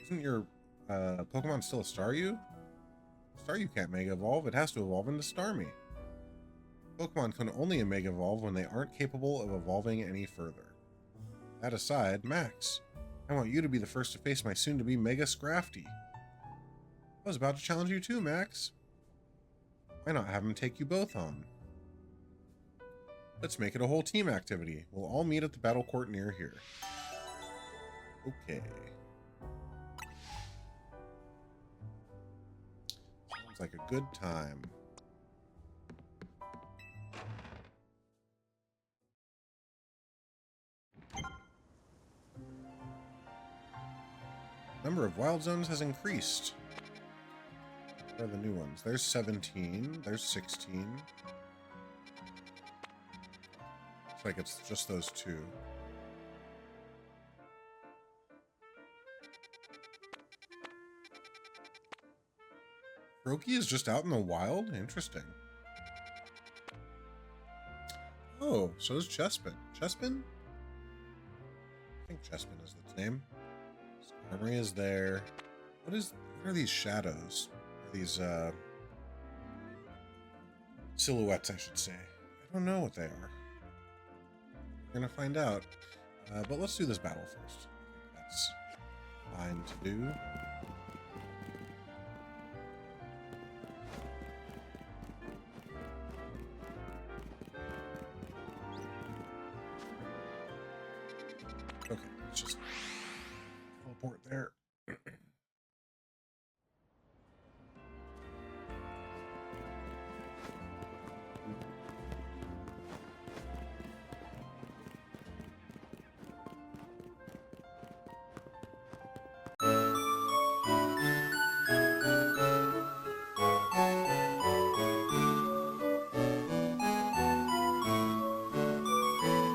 Isn't your Pokemon still a Staryu? Staryu can't Mega Evolve. It has to evolve into Starmie. Pokemon can only Mega Evolve when they aren't capable of evolving any further. That aside, Max, I want you to be the first to face my soon-to-be Mega Scrafty. I was about to challenge you too, Max. Why not have him take you both on? Let's make it a whole team activity. We'll all meet at the battle court near here. Okay. Sounds like a good time. Number of wild zones has increased. What are the new ones? There's 17. There's 16. Looks like it's just those two. Roki is just out in the wild? Interesting. Oh, so is Chespin. Chespin? I think Chespin is its name. Armory is there. What are these shadows? These silhouettes, I should say. I don't know what they are. We're gonna find out. But let's do this battle first. I think that's fine to do. Okay, let's just teleport there.